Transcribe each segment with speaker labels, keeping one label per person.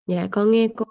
Speaker 1: Dạ con nghe cô.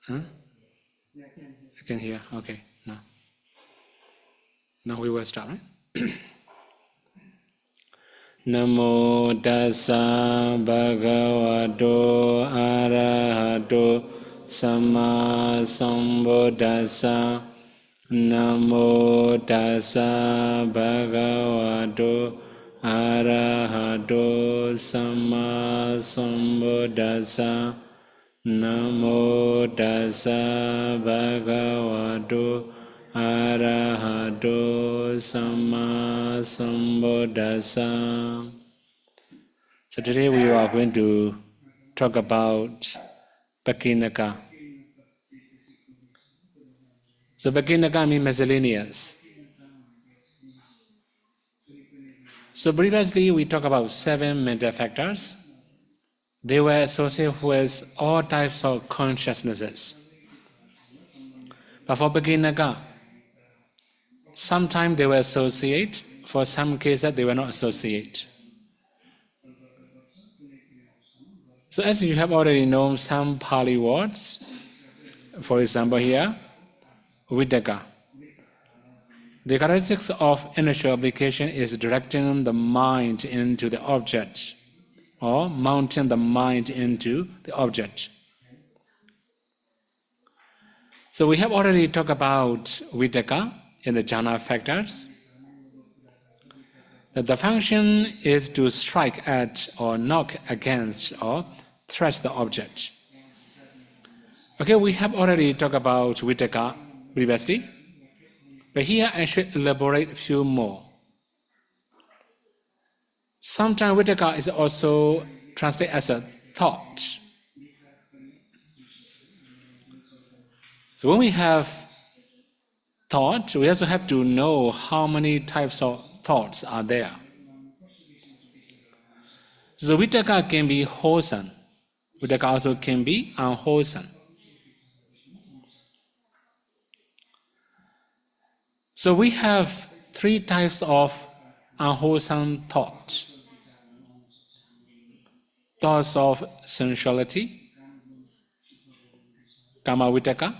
Speaker 1: Huh? I can hear. Okay. Now we will start, right? Namo tassa bhagavato arahato samma sambuddhassa. Namo tassa bhagavato arahato samma sambuddhassa. Namo tassa bhagavato arahato samma sambuddhassa. So today we are going to talk about PAKIDİBİBAKA. So PAKIDİBİBAKA means miscellaneous. So previously we talked about 7 mental factors. They were associated with all types of consciousnesses. But for PAKIDİBİBAKA, sometimes they were associated, for some cases they were not associated. So as you have already known some Pali words, for example here, Vidaka. The characteristics of initial application is directing the mind into the object, or mounting the mind into the object. So we have already talked about Vidaka in the jhana factors. That the function is to strike at or knock against or thrust the object. Okay, we have already talked about Vidaka previously, but here I should elaborate a few more. Sometimes Vidaka is also translated as a thought. So when we have thought, we also have to know how many types of thoughts are there. So Vidaka can be wholesome. Vidaka also can be unwholesome. So we have 3 types of unwholesome thoughts. Thoughts of sensuality, Kama Vidaka.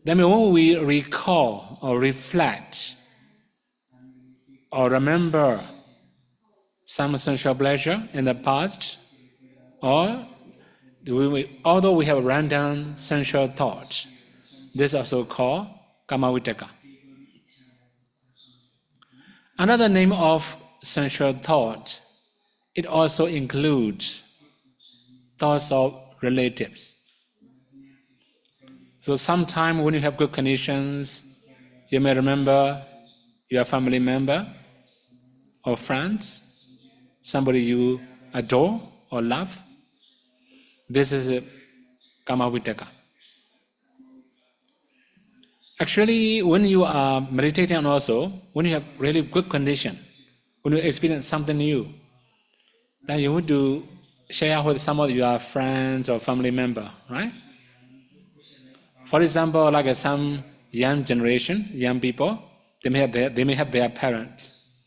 Speaker 1: Then when we recall or reflect or remember some sensual pleasure in the past, or although we have random sensual thoughts, this is also called Kama Vidaka. Another name of sensual thought, it also includes thoughts of relatives. So sometime when you have good conditions, you may remember your family member or friends, somebody you adore or love. This is a Kama Vidaka. Actually, when you are meditating also, when you have really good condition, when you experience something new, then you want to share with some of your friends or family member, right? For example, like some young generation, young people, they may have their parents.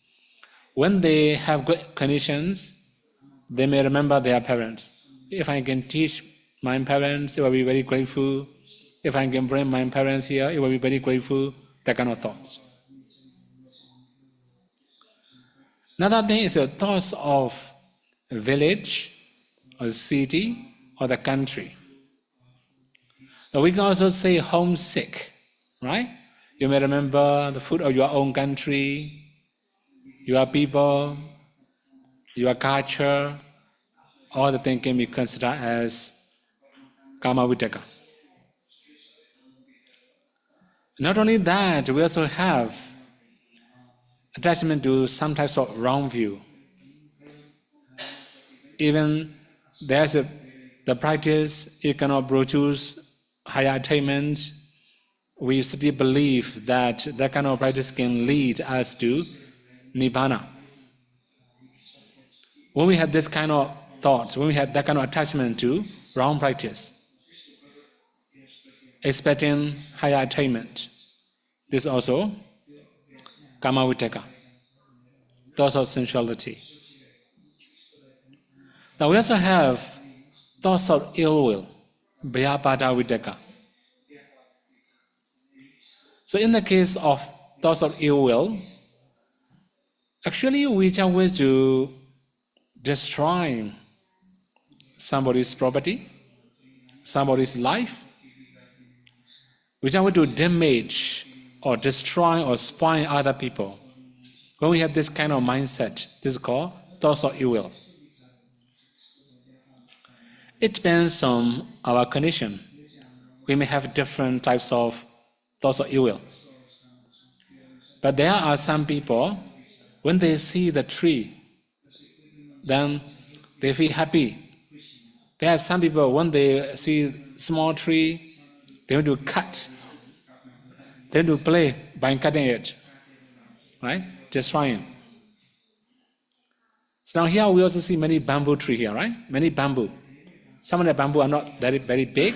Speaker 1: When they have good conditions, they may remember their parents. If I can teach my parents, I will be very grateful. If I can bring my parents here, I will be very grateful. That kind of thoughts. Another thing is the thoughts of a village, or city, or the country. Now we can also say homesick, right? You may remember the food of your own country, your people, your culture. All the things can be considered as Kama Vidaka. Not only that, we also have attachment to some types of wrong view. Even there's the practice, it cannot produce higher attainment. We still believe that that kind of practice can lead us to Nibbana. When we have this kind of thoughts, when we have that kind of attachment to wrong practice, expecting higher attainment, this is also Kama Vidaka, thoughts of sensuality. Now we also have thoughts of ill will. PAKIDIBBIDAKA. So in the case of thoughts of ill will, actually we just wish to destroy somebody's property, somebody's life. We just want to damage or destroy or spoil other people. When we have this kind of mindset, this is called thoughts of ill will. It depends on our condition. We may have different types of thoughts of ill will. But there are some people, when they see the tree, then they feel happy. There are some people, when they see small tree, they want to cut. They want to play by cutting it, right? Destroying. So now here we also see many bamboo tree here, right? Many bamboo. Some of the bamboo are not very big.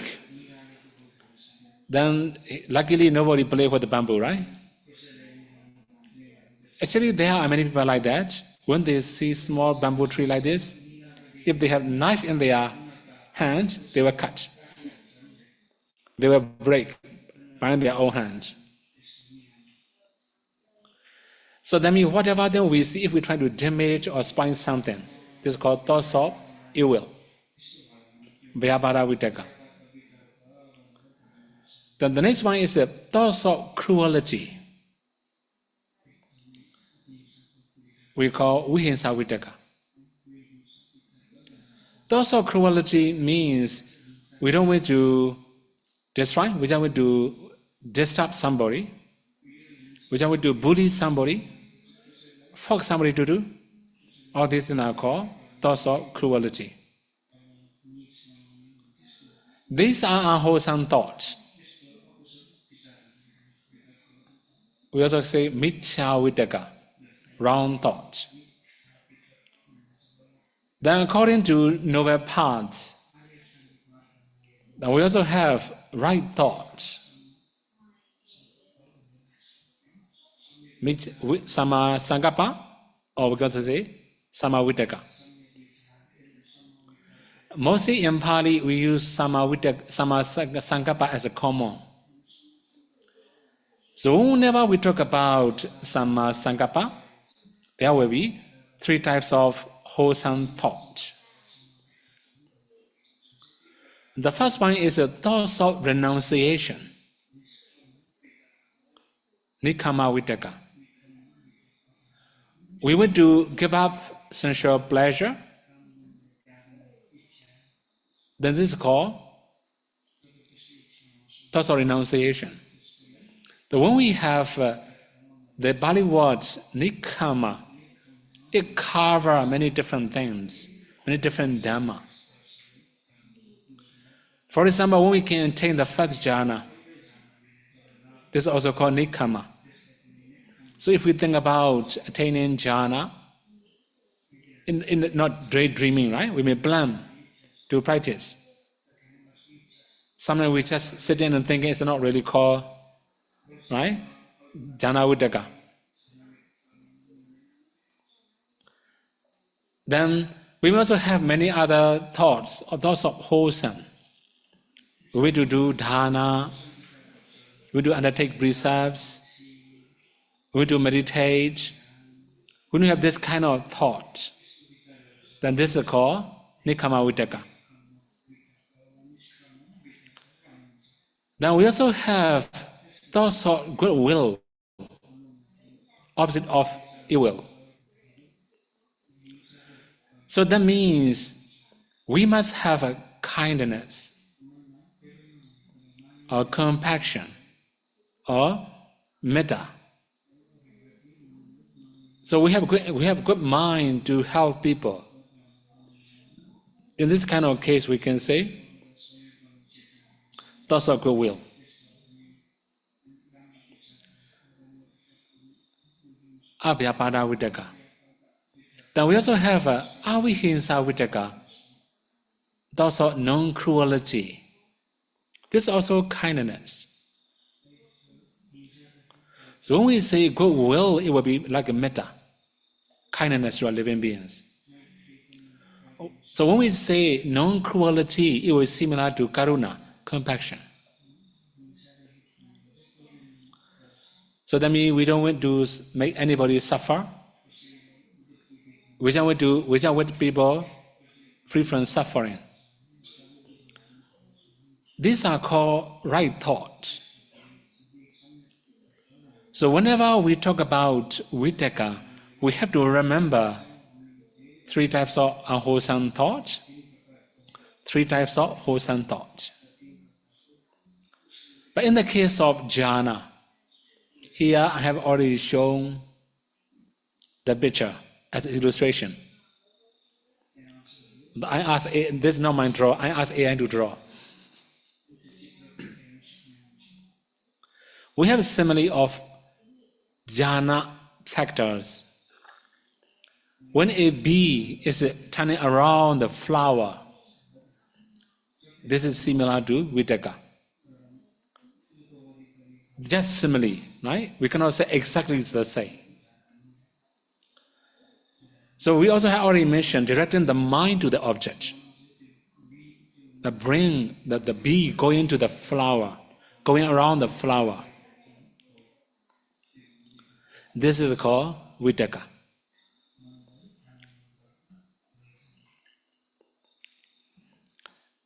Speaker 1: Then luckily nobody play with the bamboo, right? Actually, there are many people like that. When they see small bamboo tree like this, if they have knife in their hand, they will cut. They will break by their own hands. So that means whatever then we see, if we try to damage or spoil something, this is called thoughts of ill will. PAKIDIBBIDAKA. Then the next one is a thoughts of cruelty. We call Vihinsavidaka. Thoughts of cruelty means we don't want to destroy, we don't want to disturb somebody, we don't want to bully somebody, force somebody to do. All these things are called thoughts of cruelty. These are unwholesome thoughts. We also say Micchavidaka, wrong thoughts. Then according to noble paths, then we also have right thoughts. Sama Sankappa, or we can also say Samavidaka. Mostly in Pali we use Sama Sankappa as a common. So whenever we talk about Sama Sankappa, there will be three types of wholesome thought. The first one is a thought of renunciation, Nikkhammavidaka. We want to give up sensual pleasure, then this is called thoughts of renunciation. So when we have the Pali words Nikkhamma, it covers many different things, many different Dhamma. For example, when we can attain the first jhana, this is also called Nikkhamma. So if we think about attaining jhana, in not daydreaming, right? We may plan to practice. Sometimes we just sit in and think it's not really called, right? Jhanavidaka. Then we also have many other thoughts of wholesome. We want to do dharana, we want to undertake precepts, we want to meditate. When we have this kind of thought, then this is called Nikkhammavidaka. Now we also have thoughts of goodwill, opposite of ill will. So that means we must have a kindness, or compassion, or metta. So we have good mind to help people. In this kind of case, we can say thoughts of goodwill. Abhidhamma. Then we also have Avihinsavidaka, thoughts of non-cruelty. This is also kindness. So when we say goodwill, it will be like a metta, kindness to our living beings. So when we say non-cruelty, it was similar to karuna, compassion. So that means we don't want to make anybody suffer. We don't want people free from suffering. These are called right thoughts. So whenever we talk about vitaka, we have to remember 3 types of unwholesome thoughts, 3 types of wholesome thoughts. But in the case of jhana, here I have already shown the picture as an illustration. I ask this is not my draw. I ask AI to draw. We have a simile of jhana factors. When a bee is turning around the flower, this is similar to vitaka. Just simile, right? We cannot say exactly the same. So we also have already mentioned directing the mind to the object. The brain, the bee going to the flower, going around the flower. This is called vitaka.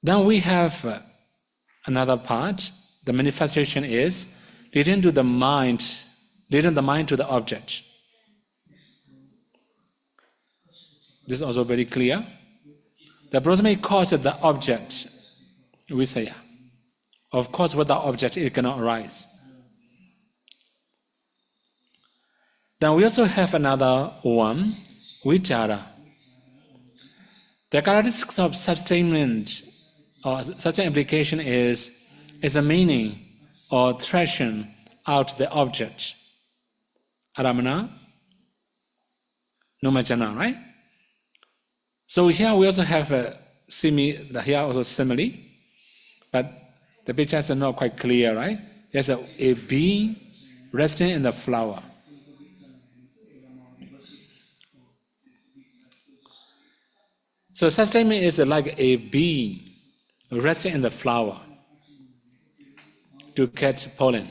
Speaker 1: Then we have another part. The manifestation is leading the mind to the object. This is also very clear. The proximate cause of the object, we say. Of course, without object, it cannot arise. Then we also have another one, vichara. The characteristics of sustainment or such an implication is a meaning or thrashing out the object. Aramana, numajana, right? So here we also have a simile, but the pictures are not quite clear, right? There's a bee resting in the flower. So sustainment is like a bee resting in the flower to catch pollen.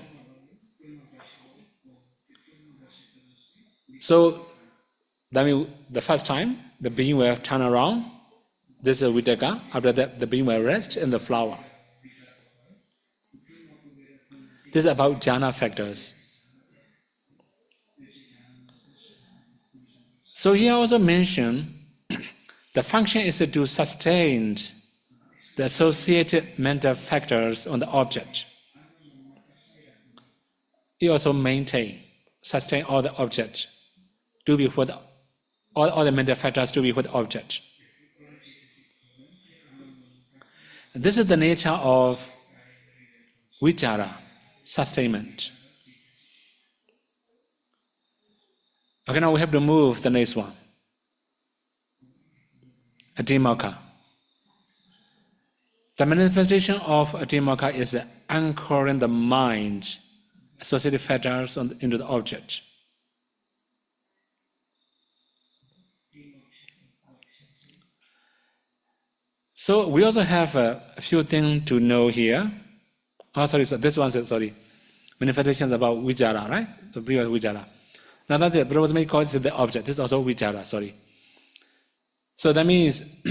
Speaker 1: So that means the first time the bee will turn around, this is vitaka. After that, the bee will rest in the flower. This is about jhana factors. So here also mentioned the function is to sustain the associated mental factors on the object. It also sustain all the objects to be with all the mental factors to be with object. This is the nature of vichara, sustainment. Okay, now we have to move the next one. Abhidhamma. The manifestation of Abhidhamma is anchoring the mind, associated factors into the object. So we also have a few things to know here. Oh, sorry, so this one says, manifestations about vichara, right? The previous vichara. Now that the proximate cause is the object. This is also vichara, So that means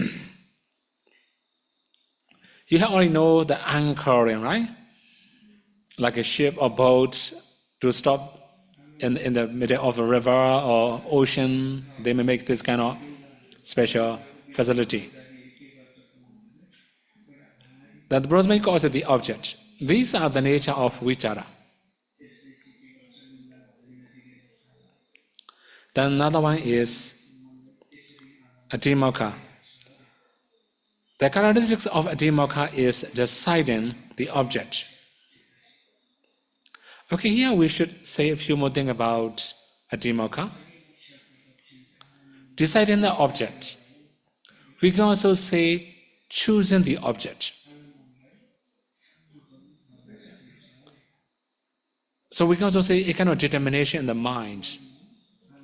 Speaker 1: you already know the anchoring, right? Like a ship or boat to stop in the middle of a river or ocean, they may make this kind of special facility. That the proximate cause is the object. These are the nature of vichara. Then another one is Abhidhamma. The characteristics of Abhidhamma is deciding the object. Okay, here we should say a few more things about Abhidhamma. Deciding the object. We can also say choosing the object. So we can also say a kind of determination in the mind.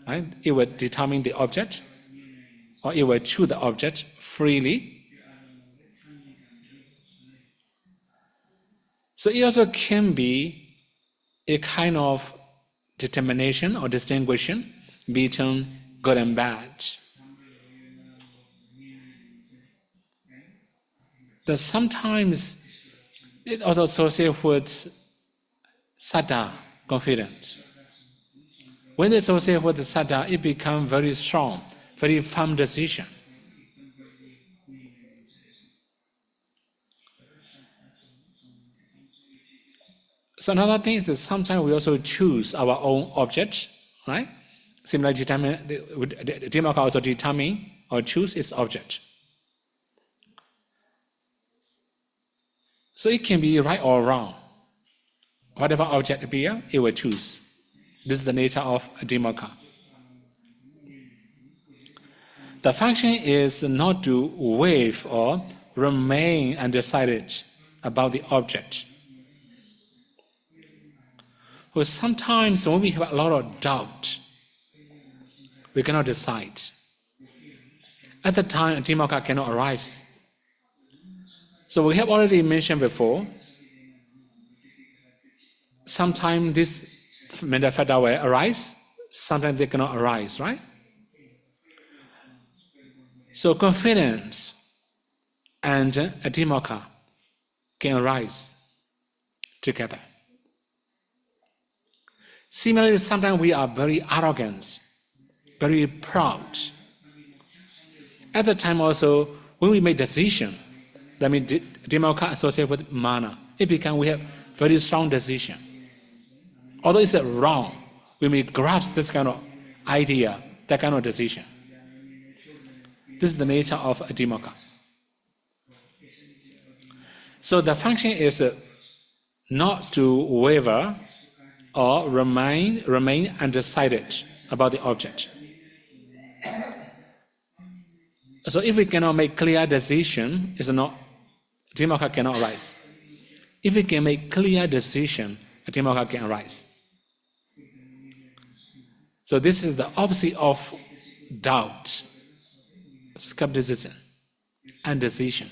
Speaker 1: Right? It will determine the object, or it will choose the object freely. So it also can be a kind of determination or distinguishing between good and bad. That sometimes it also associates with saddha, confidence. When they associate with the saddha, it becomes very strong, very firm decision. So another thing is that sometimes we also choose our own object, right? Similarly, Dhammaka also determine or choose its object. So it can be right or wrong. Whatever object appears, it will choose. This is the nature of Dhammaka. The function is not to wave or remain undecided about the object. But sometimes when we have a lot of doubt, we cannot decide. At the time, Dhammaka cannot arise. So we have already mentioned before, sometimes this mental factor will arise, sometimes they cannot arise, right? So confidence and Dhammaka can arise together. Similarly, sometimes we are very arrogant, very proud. At the time also, when we make decision, that means Dhammaka associated with mana, it becomes we have very strong decision. Although it's wrong, we may grasp this kind of idea, that kind of decision. This is the nature of Dhammaka. So the function is not to waver or remain undecided about the object. So if we cannot make clear decision, Dhammaka cannot arise. If we can make clear decision, Dhammaka can arise. So this is the opposite of doubt, skepticism, and decision.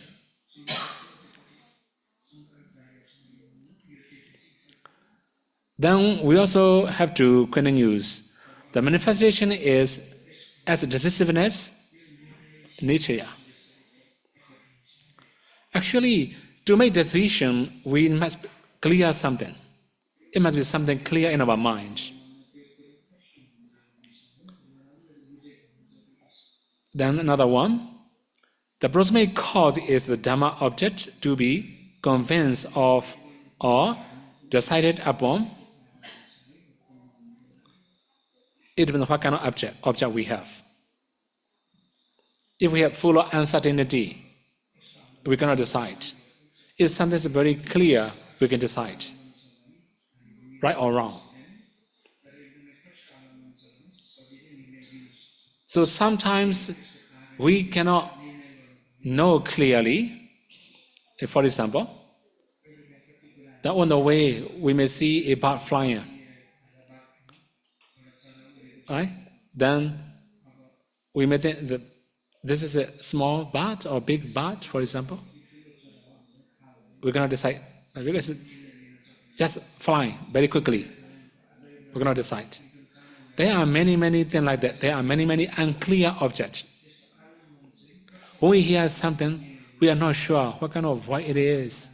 Speaker 1: Then we also have to continue. The manifestation is as decisiveness, nature. Actually, to make decision, we must clear something. It must be something clear in our mind. Then another one, the proximate cause is the Dhamma object to be convinced of or decided upon. It depends on what kind of object we have. If we have full of uncertainty, we cannot decide. If something is very clear, we can decide. Right or wrong. So sometimes we cannot know clearly. For example, that on the way we may see a bird flying. Right? Then we may think that this is a small bird or big bird, for example. We're going to decide, because it's just flying very quickly. We're going to decide. There are many things like that. There are many unclear objects. When we hear something, we are not sure what kind of voice it is.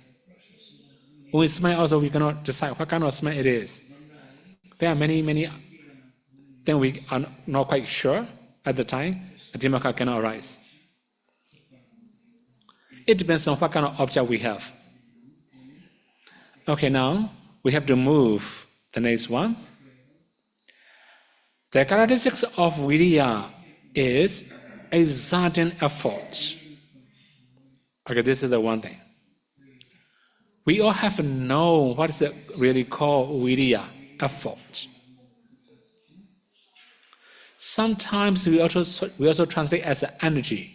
Speaker 1: When we smell also, we cannot decide what kind of smell it is. There are many things we are not quite sure at the time. Dhammaka cannot arise. It depends on what kind of object we have. Okay, now we have to move the next one. The characteristics of viriya is exerting effort. Okay, this is the one thing. We all have to know what is it really called viriya, effort. Sometimes we also translate as energy.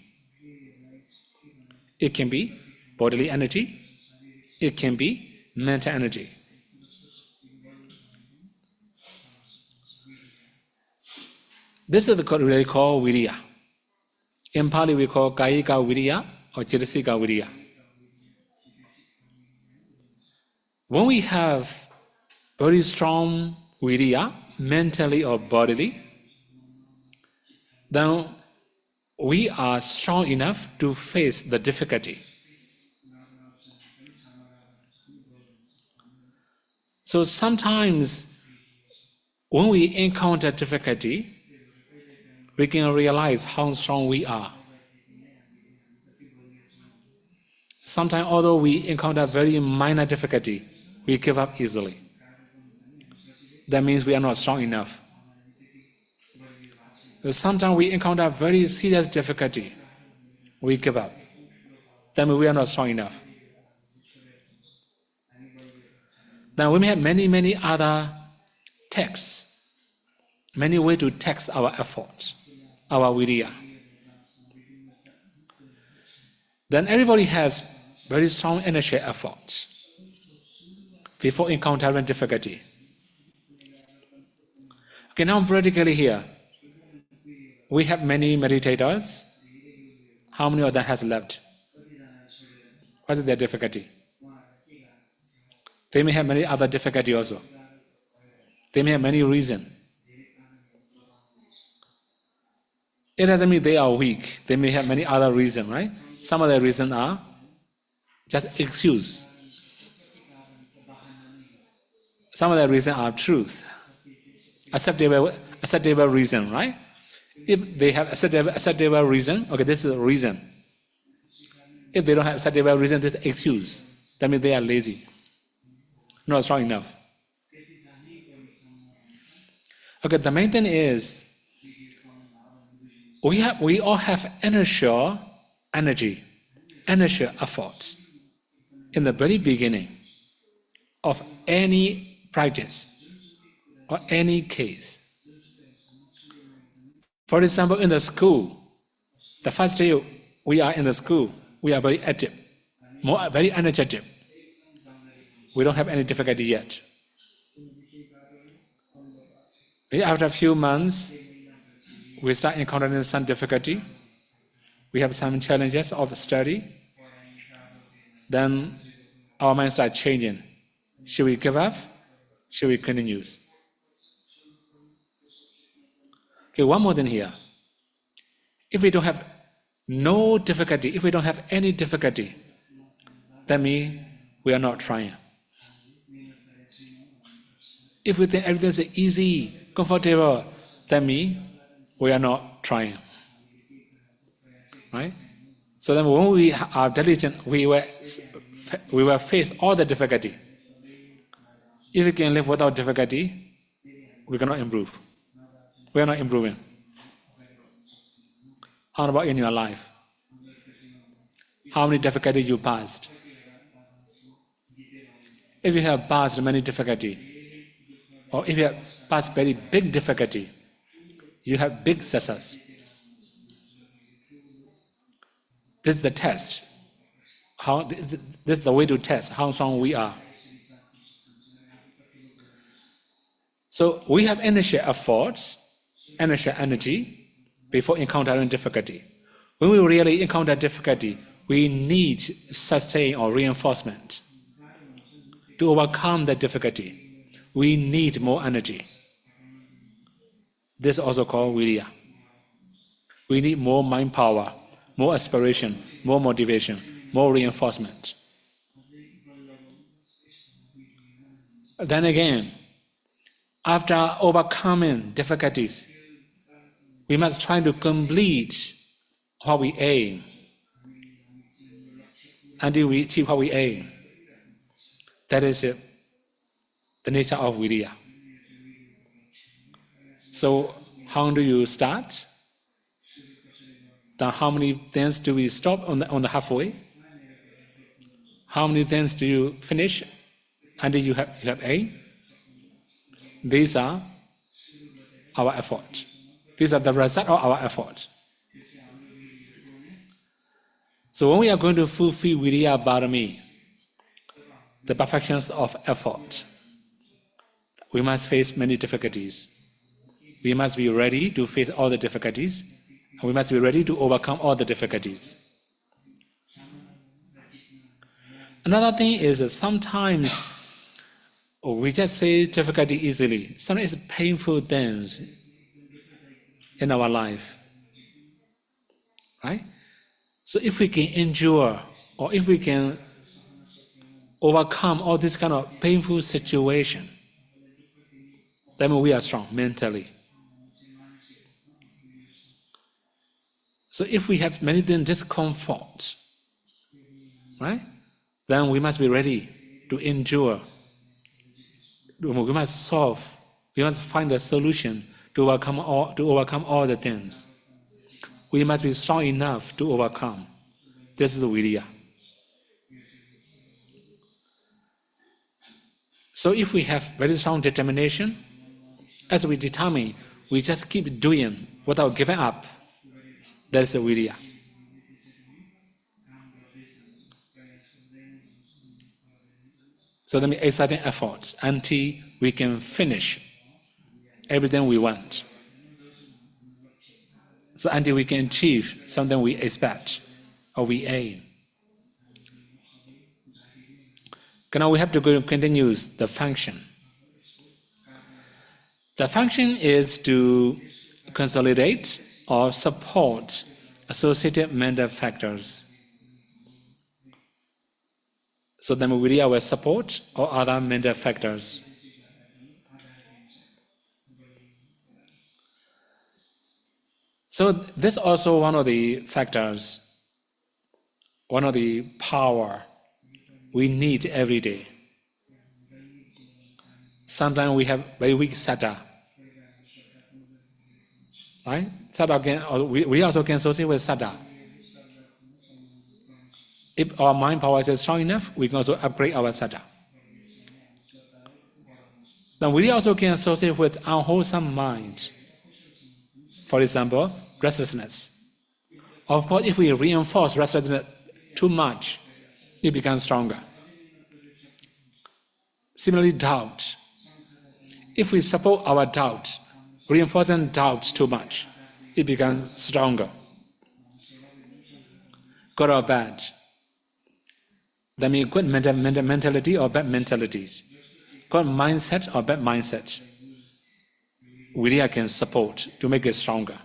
Speaker 1: It can be bodily energy. It can be mental energy. This is really called viriya. In Pali we call Kayika Viriya or Cetasika Viriya. When we have very strong Viriya, mentally or bodily, then we are strong enough to face the difficulty. So sometimes when we encounter difficulty, we can realize how strong we are. Sometimes although we encounter very minor difficulty, we give up easily. That means we are not strong enough. Sometimes we encounter very serious difficulty, we give up. That means we are not strong enough. Now we may have many other texts, many ways to test our efforts, our viriya. Then everybody has very strong initial efforts before encountering difficulty. Okay, now practically here, we have many meditators. How many of them has left? What is their difficulty? They may have many other difficulty also. They may have many reasons. It doesn't mean they are weak. They may have many other reasons, right? Some of the reasons are just excuse. Some of the reasons are truth. Acceptable reason, right? If they have acceptable reason, okay, this is a reason. If they don't have acceptable reason, this is excuse. That means they are lazy, not strong enough. Okay, the main thing is we all have initial energy, initial efforts in the very beginning of any practice or any case. For example, in the school, the first day we are in the school, we are very active, very energetic. We don't have any difficulty yet. After a few months, we start encountering some difficulty. We have some challenges of the study. Then our mind starts changing. Should we give up? Should we continue? Okay, one more thing here. If we don't have no difficulty, if we don't have any difficulty, that means we are not trying. If we think everything is easy, comfortable, that means we are not trying. Right? So then when we are diligent, we will face all the difficulty. If we can live without difficulty, we cannot improve. We are not improving. How about in your life? How many difficulties you passed? If you have passed many difficulties, or if you have passed very big difficulty, you have big success. This is the test. This is the way to test how strong we are. So we have initial efforts, initial energy before encountering difficulty. When we really encounter difficulty, we need sustain or reinforcement. To overcome that difficulty, we need more energy. This is also called viriya. We need more mind power, more aspiration, more motivation, more reinforcement. Then again, after overcoming difficulties, we must try to complete what we aim until we achieve what we aim. That is it, the nature of viriya. So how do you start? Then how many things do we stop on the halfway? How many things do you finish until you have aim? These are our efforts. These are the result of our efforts. So when we are going to fulfill viriya bharami, the perfections of effort, we must face many difficulties. We must be ready to face all the difficulties We must be ready to overcome all the difficulties. Another thing is that sometimes we just say difficulty easily. Sometimes it's painful things in our life. Right? So if we can endure, or if we can overcome all this kind of painful situation, then we are strong mentally. So if we have many things discomfort, right? Then we must be ready to endure. We must solve. We must find a solution to overcome all the things. We must be strong enough to overcome. This is the virya. So if we have very strong determination, as we determine, we just keep doing without giving up. That is the virya. So that means exerting efforts until we can finish everything we want. So until we can achieve something we expect or we aim. Now we have to continue the function. The function is to consolidate or support associated mental factors. So then virya will support or other mental factors. So this is also one of the factors, one of the power we need every day. Sometimes we have very weak saddha. Right? We also can associate with saddha. If our mind power is strong enough, we can also upgrade our saddha. Then we also can associate with unwholesome mind. For example, restlessness. Of course, if we reinforce restlessness too much, it becomes stronger. Similarly, doubt. If we support our doubt, reinforcing doubts too much, it becomes stronger. Good or bad. That means good mentality or bad mentalities. Good mindset or bad mindset. Virya can support to make it stronger.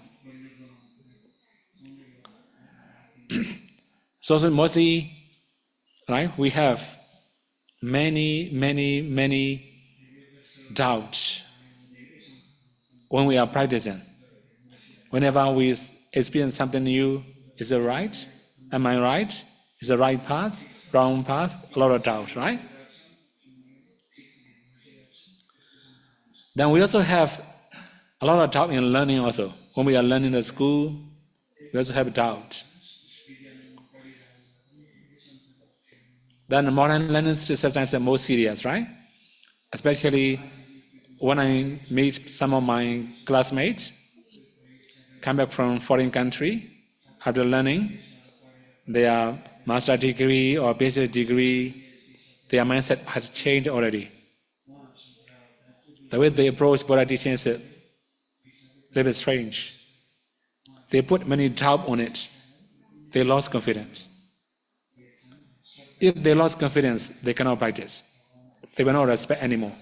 Speaker 1: So mostly, right, we have many doubts when we are practicing. Whenever we experience something new, is it right? Am I right? Is the right path? Wrong path? A lot of doubts, right? Then we also have a lot of doubt in learning also. When we are learning the school, we also have doubt. Then the modern learning system is more serious, right? Especially when I meet some of my classmates, come back from foreign country, after learning their master degree or PhD degree, their mindset has changed already. The way they approach Buddha teaching is a little bit strange. They put many doubt on it. They lost confidence. If they lost confidence, they cannot practice. They will not respect anymore.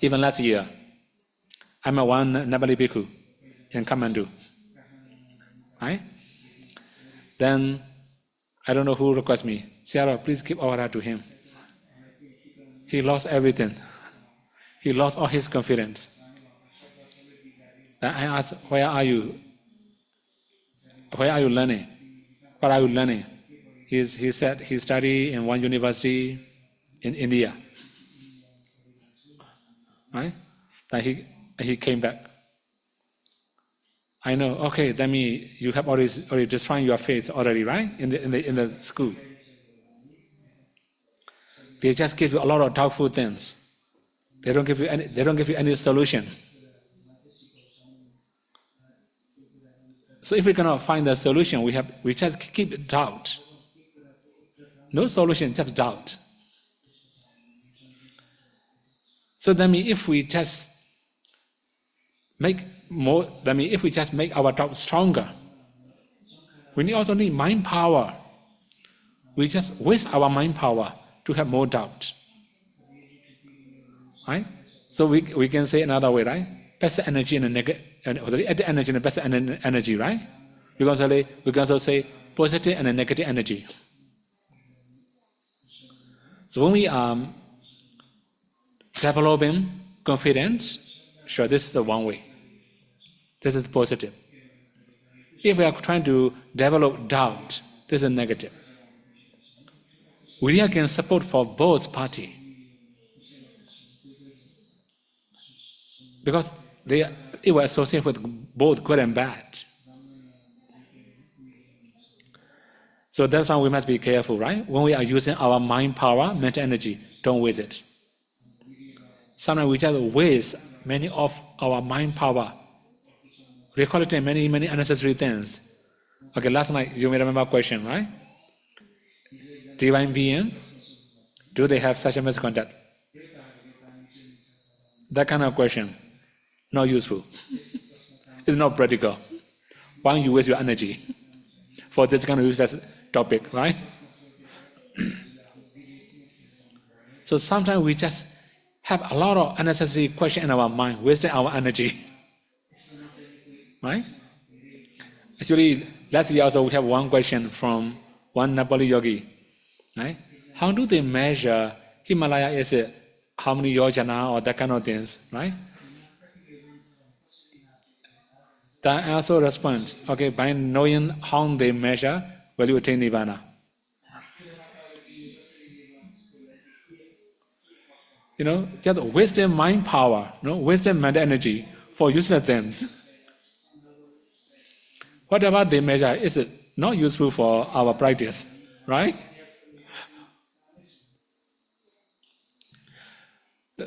Speaker 1: Even last year, I met one Nepalese bhikkhu in Kathmandu. Right? Then, I don't know who requested me. Sayadaw, please give aura to him. He lost everything. He lost all his confidence. Then I asked, where are you? Where are you learning? What are you learning? He said he studied in one university in India. Right? Then he came back. I know, okay, that means you have already destroyed your faith already, right? In the school. They just give you a lot of doubtful things. They don't give you any solution. So if we cannot find a solution, we just keep doubt. No solution, just doubt. So that means if we just make more, that means if we just make our doubt stronger, we also need mind power. We just waste our mind power to have more doubt. Right? So we can say another way, right? Passive energy and negative energy and passive energy, right? We can also say positive and negative energy. So when we are developing confidence, sure, this is the one way. This is positive. If we are trying to develop doubt, this is negative. We can support for both parties. Because it will associate with both good and bad. So that's why we must be careful, right? When we are using our mind power, mental energy, don't waste it. Sometimes we just waste many of our mind power, recollecting many unnecessary things. Okay, last night you may remember a question, right? Divine being, do they have such a misconduct? That kind of question, not useful. It's not practical. Why don't you waste your energy for this kind of useless topic, right? So sometimes we just have a lot of unnecessary questions in our mind, wasting our energy. Right? Actually, last year also we have one question from one Nepalese yogi. Right? How do they measure Himalaya? Is it how many yojana or that kind of things? Right? That also responds, okay, by knowing how they measure, will you attain Nibbana? Just wasting mind power, wasting mental energy for useless things. Whatever they measure, is it not useful for our practice, right?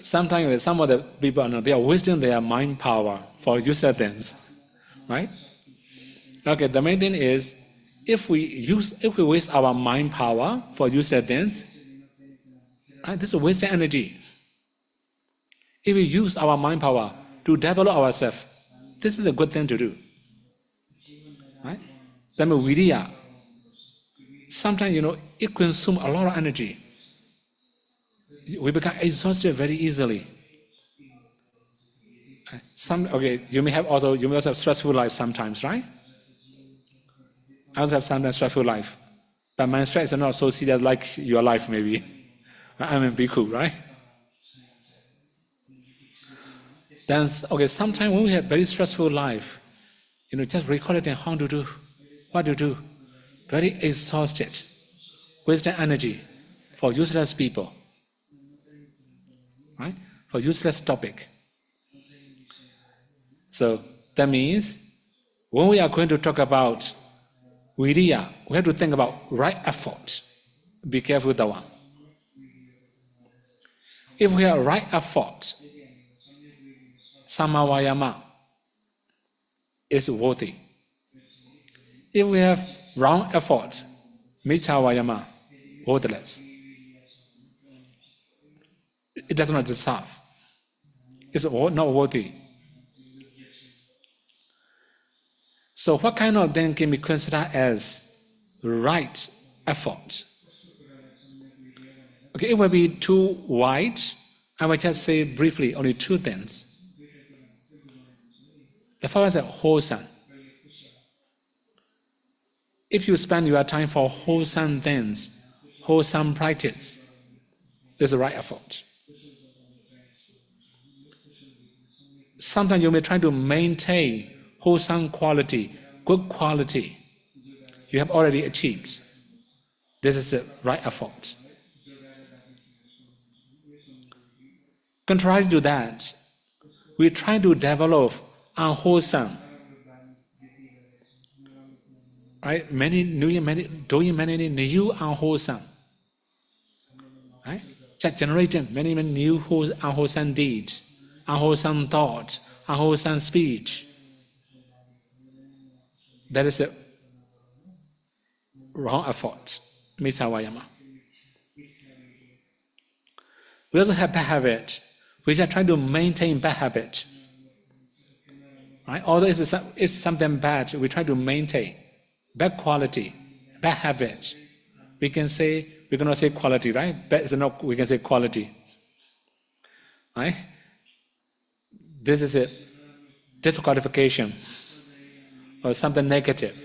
Speaker 1: Sometimes some of the people, they are wasting their mind power for useless things, right? Okay, the main thing is, if we waste our mind power for useless things, right, this is wasting energy. If we use our mind power to develop ourselves, this is a good thing to do. Right? That means viriya. Sometimes, it consumes a lot of energy. We become exhausted very easily. You may also have stressful life sometimes, right? I also have sometimes stressful life. But my stress is not so serious like your life maybe. I'm in bhikkhu, right? Then, sometimes when we have very stressful life, just recollecting how to do, what to do, very exhausted, wasting energy for useless people, right? For useless topic. So that means when we are going to talk about viriya, we have to think about right effort. Be careful with that one. If we have right effort, Samma Vayama is worthy. If we have wrong efforts, Miccha Vayama, worthless. It does not deserve. It's not worthy. So what kind of then can be considered as right effort? Okay, it will be too wide. I will just say briefly only two things. The first is wholesome. If you spend your time for wholesome things, wholesome practice, this is the right effort. Sometimes you may try to maintain wholesome quality, good quality you have already achieved. This is the right effort. Contrary to that, we try to develop unwholesome, right? Doing many new unwholesome, right? Just generating many new unwholesome deeds, unwholesome thoughts, unwholesome speech. That is a wrong effort, Miccha Vayama. We also have bad habit. We just try to maintain bad habit. Right? Although it's something bad, we try to maintain bad quality, bad habits. We cannot say quality, right? Bad is not, we can say quality. Right? This is it. Disqualification or something negative.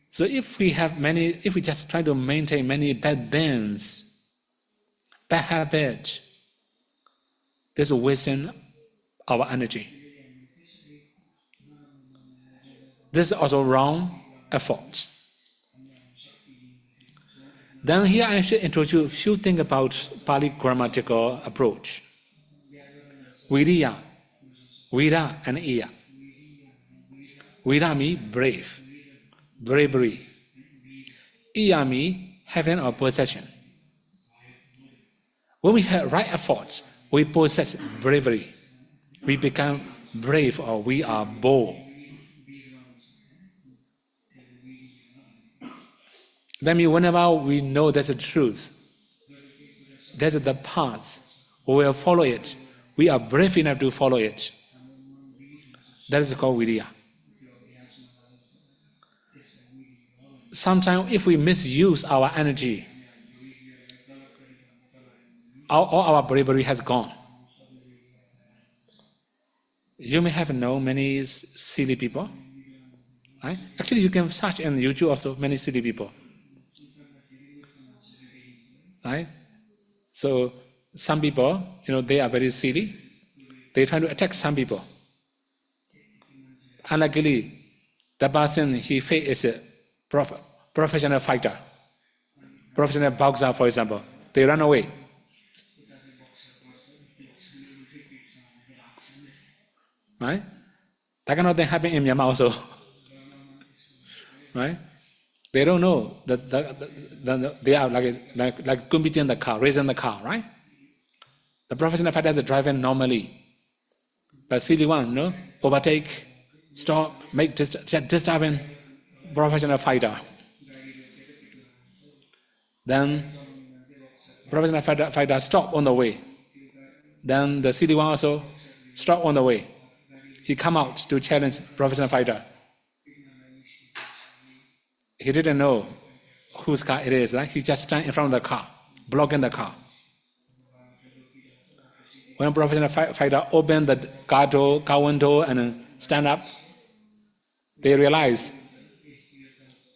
Speaker 1: So if we just try to maintain many bad things, bad habits, this is wasting our energy. This is also wrong effort. Then here I should introduce a few things about Pali grammatical approach. Viriya, Vira and Iya. Vira means brave, bravery. Iya means having or possession. When we have right efforts, we possess bravery. We become brave or we are bold. That means whenever we know there's a truth, there's the path, we will follow it. We are brave enough to follow it. That is called Viriya. Sometimes if we misuse our energy, all our bravery has gone. You may have known many silly people. Right? Actually, you can search in YouTube also many silly people. Right? So some people, they are very silly. They try to attack some people. Unluckily, the person he faced is a professional fighter, professional boxer, for example. They run away. Right? That kind of thing happen in Myanmar also. Right? They don't know that they are like competing the car, racing the car, right? The professional fighter is driving normally. But silly one, overtake, stop, make disturbing professional fighter. Then professional fighter stop on the way. Then the silly one also stop on the way. He come out to challenge professional fighter. He didn't know whose car it is, right? He just stand in front of the car, blocking the car. When professional fighter open the car window and stand up, they realize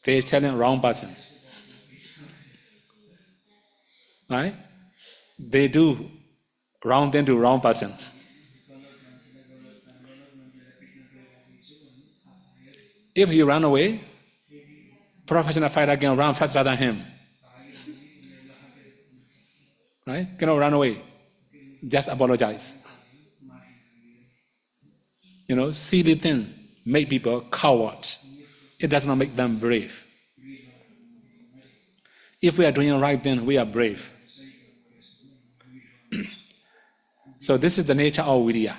Speaker 1: they are telling wrong person. Right? They do wrong thing to wrong person. If he run away, professional fighter can run faster than him. Right? Cannot run away. Just apologize. Silly thing make people coward. It does not make them brave. If we are doing the right thing, we are brave. So this is the nature of Viriya.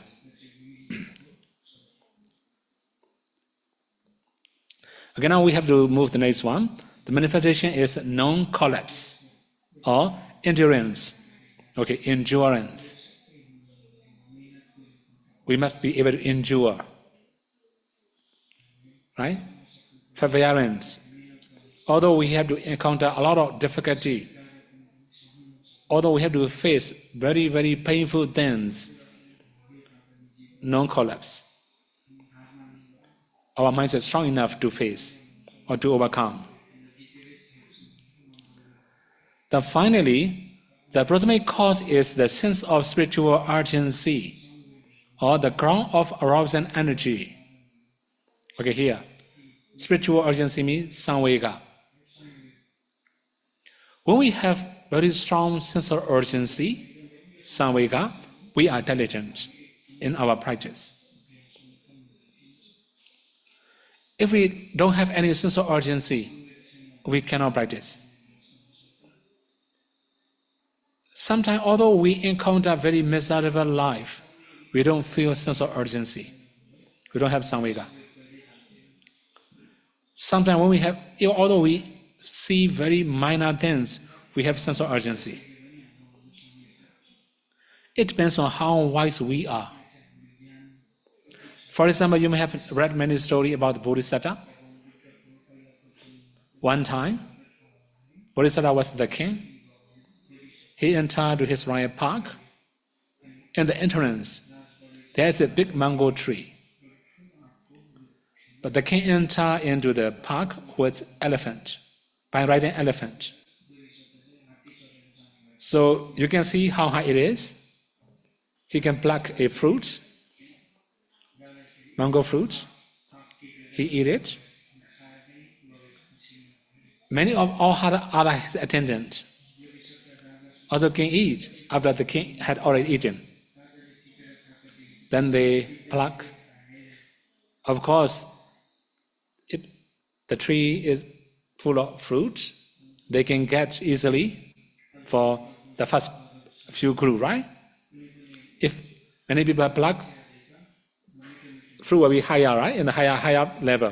Speaker 1: Okay, now we have to move to the next one. The manifestation is non-collapse or endurance. Okay, endurance. We must be able to endure. Right? Perseverance. Although we have to encounter a lot of difficulty, although we have to face very, very painful things, non-collapse. Our minds are strong enough to face or to overcome. Then finally, the proximate cause is the sense of spiritual urgency or the ground of arousing energy. Okay, here. Spiritual urgency means samvega. When we have very strong sense of urgency, samvega, we are diligent in our practice. If we don't have any sense of urgency, we cannot practice. Sometimes, although we encounter very miserable life, we don't feel a sense of urgency. We don't have samvega. Sometimes when although we see very minor things, we have sense of urgency. It depends on how wise we are. For example, you may have read many stories about the Bodhisattva. One time, Bodhisattva was the king. He entered to his royal park. In the entrance, there is a big mango tree. But the king entered into the park with elephant, by riding elephant. So you can see how high it is. He can pluck a fruit, mango fruit. He eat it. Many of all other his attendants also can eat after the king had already eaten. Then they pluck. Of course, if the tree is full of fruit, they can get easily for the first few group, right? If many people pluck, fruit will be higher, right? In the higher level.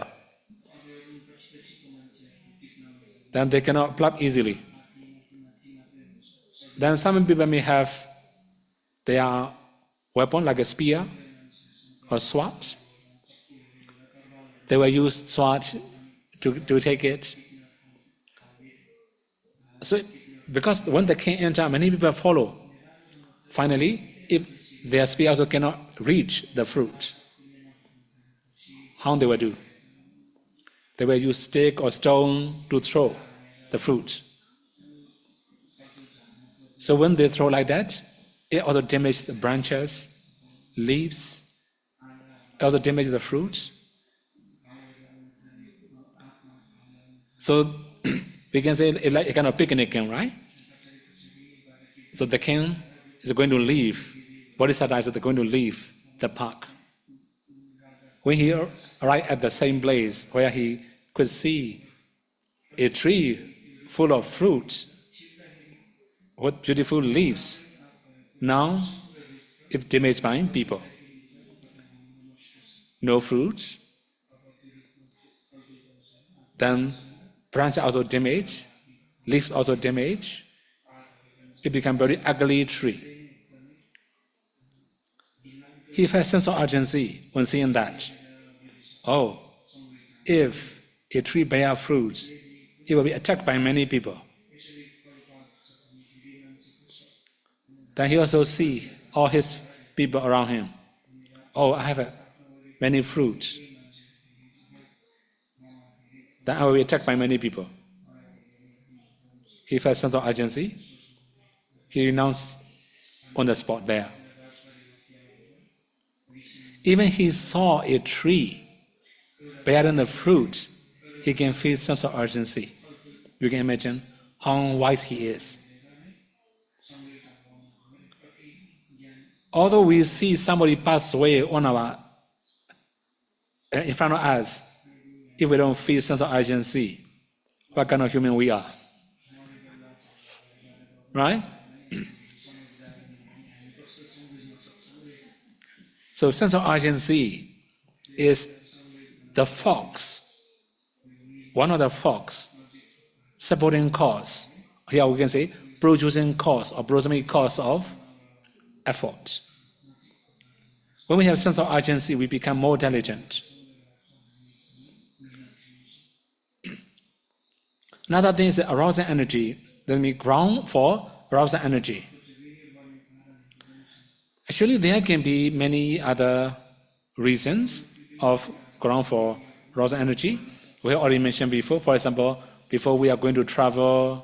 Speaker 1: Then they cannot pluck easily. Then some people may have their weapon like a spear or sword. They will use sword to take it. So, because when the king enters, many people follow. Finally, if their spear also cannot reach the fruit, how they will do? They will use stick or stone to throw the fruit. So when they throw like that, it also damages the branches, leaves, it also damages the fruit. So we can say it's like a kind of picnicking, right? So the king is going to leave, Bodhisattva is going to leave the park. When he arrived at the same place where he could see a tree full of fruit with beautiful leaves, now it's damaged by people. No fruit. Then branches also damaged, leaves also damaged. It becomes very ugly tree. He felt a sense of urgency when seeing that. Oh, if a tree bears fruits, it will be attacked by many people. Then he also see all his people around him. Oh, I have many fruits. Then I will be attacked by many people. He felt a sense of urgency. He renounced on the spot there. Even he saw a tree bearing the fruit, he can feel a sense of urgency. You can imagine how wise he is. Although we see somebody pass away in front of us, if we don't feel a sense of urgency, what kind of human we are? Right? So sense of urgency is the fox, one of the fox, supporting cause. Here we can say producing cause or producing cause of effort. When we have sense of urgency, we become more diligent. Another thing is arousal energy. Let me ground for arousal energy. Actually, there can be many other reasons of ground for arousal energy. We have already mentioned before. For example, before we are going to travel,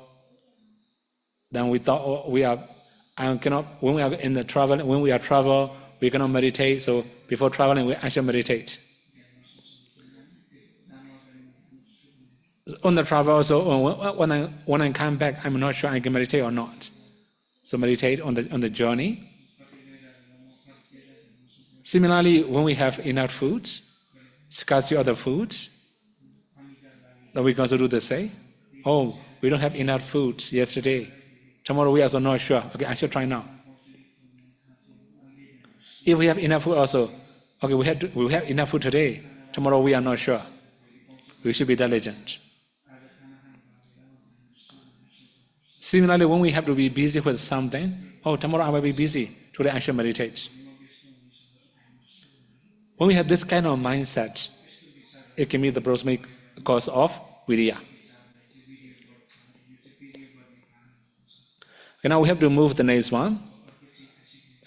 Speaker 1: then we thought when we are in the travel, when we are travel, we cannot meditate. So before traveling, we actually meditate. On the travel also, when I come back, I'm not sure I can meditate or not. So meditate on the journey. Similarly, when we have enough food, scarcity of the food, then we can also do the same. Oh, we don't have enough food yesterday. Tomorrow we are also not sure. Okay, I should try now. If we have enough food also, okay, we have enough food today. Tomorrow we are not sure. We should be diligent. Similarly, when we have to be busy with something, oh, tomorrow I will be busy. Today I should meditate. When we have this kind of mindset, it can be the primary cause of virya. Okay, now we have to move to the next one.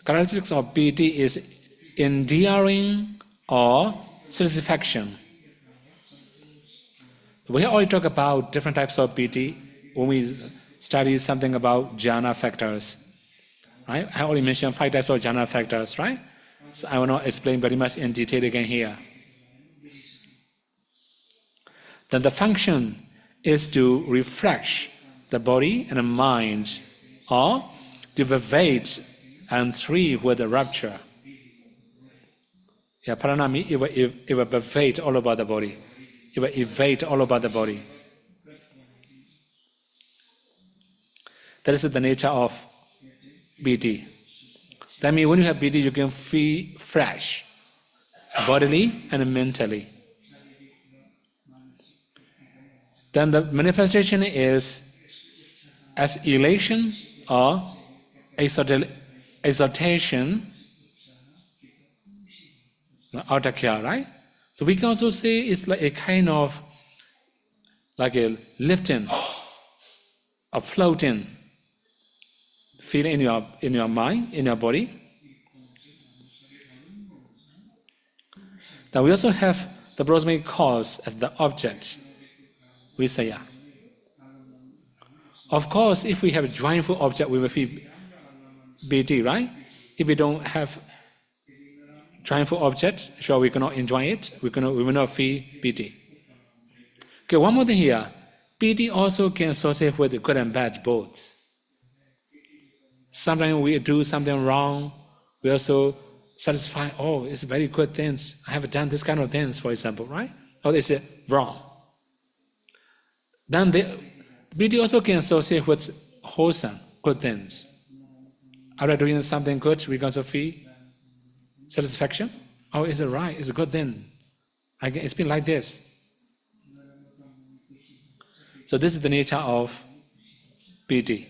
Speaker 1: Characteristics of piti is endearing or satisfaction. We have already talked about different types of piti when we study something about jhana factors. Right? I already mentioned 5 types of jhana factors, right? So I will not explain very much in detail again here. Then the function is to refresh the body and the mind, or to pervade and thrill with the rapture. Yeah, paranami, it will pervade all over the body. It will evade all over the body. That is the nature of piti. That means when you have piti, you can feel fresh, bodily and mentally. Then the manifestation is as elation or exaltation, autarkia, right? So we can also say it's like a kind of like a lifting, a floating feeling in your mind, in your body. Now we also have the primary cause as the object, visaya. Of course, if we have a joyful object, we will feel piti, right? If we don't have joyful object, sure we cannot enjoy it. We will not feel piti. Okay, one more thing here. Piti also can associate with good and bad both. Sometimes we do something wrong, we also satisfy, oh, it's very good things. I have done this kind of things, for example, right? Or is it wrong? Then piti also can associate with wholesome, good things. After doing something good, we can also feel satisfaction. Oh, is it right? It's a good thing. It's been like this. So this is the nature of piti.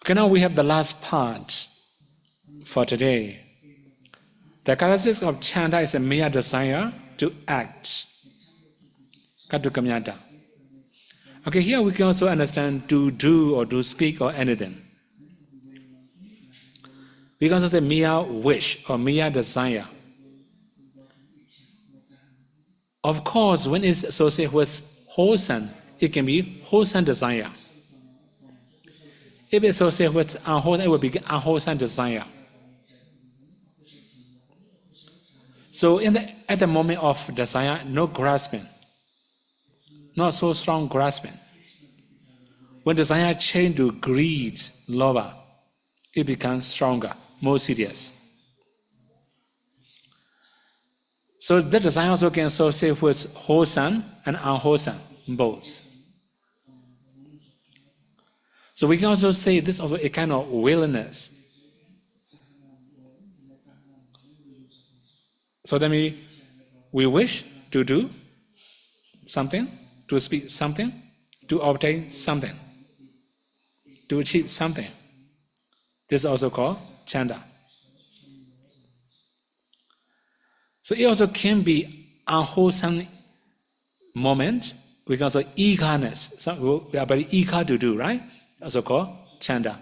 Speaker 1: Okay, now we have the last part for today. The characteristic of chanda is a mere desire to act. Katukamyata. Okay, here we can also understand to do or to speak or anything. We can also say mere wish or mere desire. Of course, when it's associated with wholesome, it can be wholesome desire. If it's associated with unwholesome, it will be unwholesome desire. So at the moment of desire, no grasping, not so strong grasping. When desire changes to greed, lobha, it becomes stronger, more serious. So the desire also can associate with wholesome and unwholesome, both. So we can also say this is also a kind of willingness. So that means we wish to do something, to speak something, to obtain something, to achieve something. This is also called chanda. So it also can be unwholesome moment. We can also eagerness. We are very eager to do, right? Also called chanda.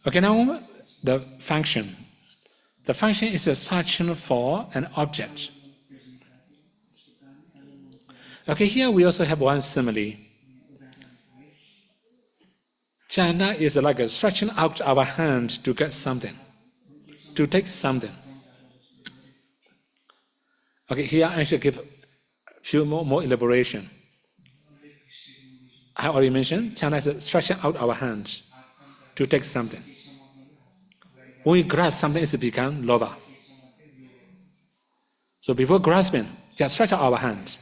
Speaker 1: Okay, now the function. The function is a searching for an object. Okay, here we also have one simile. Chanda is like a stretching out our hand to get something, to take something. Okay, here I should give a few more elaboration. I already mentioned, chanda is stretching out our hands to take something. When we grasp something, it becomes lobha. So before grasping, just stretch out our hand.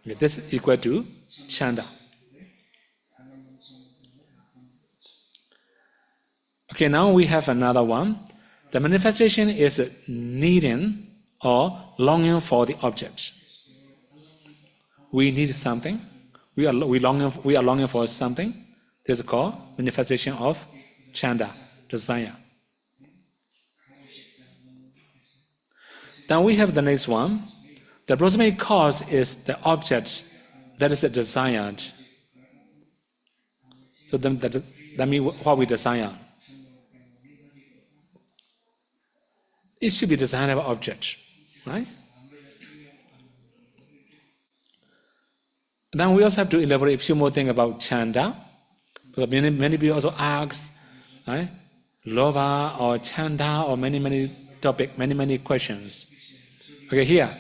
Speaker 1: Okay, this is equal to chanda. Okay, now we have another one. The manifestation is needing or longing for the object. We need something. We are longing for something. This is called manifestation of chanda, desire. Then we have the next one. The approximate cause is the object that is desired. So that means what we desire. It should be desirable object, right? Then we also have to elaborate a few more things about chanda. Because many people also ask, right? Lobha or chanda or many topics, many questions. Okay, here.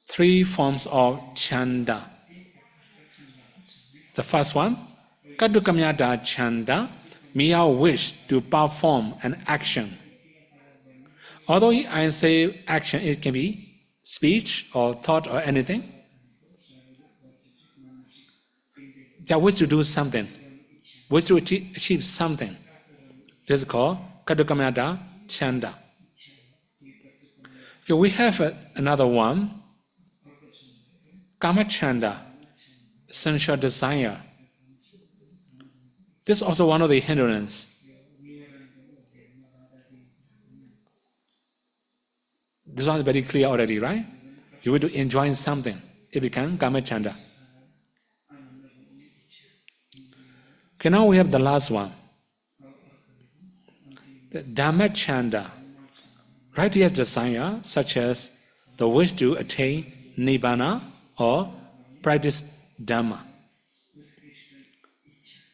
Speaker 1: 3 forms of chanda. The first one, Kadukamyata chanda, mere wish to perform an action. Although I say action, it can be speech or thought or anything. Just wish to do something, wish to achieve something. This is called Kadukamyata chanda. Okay, we have another one, Kama chanda, sensual desire. This is also one of the hindrances. This one is very clear already, right? You want to enjoy something, it becomes Kama chanda. Okay, now we have the last one, the Dhamma chanda, righteous desire such as the wish to attain Nibbana or practice Dhamma.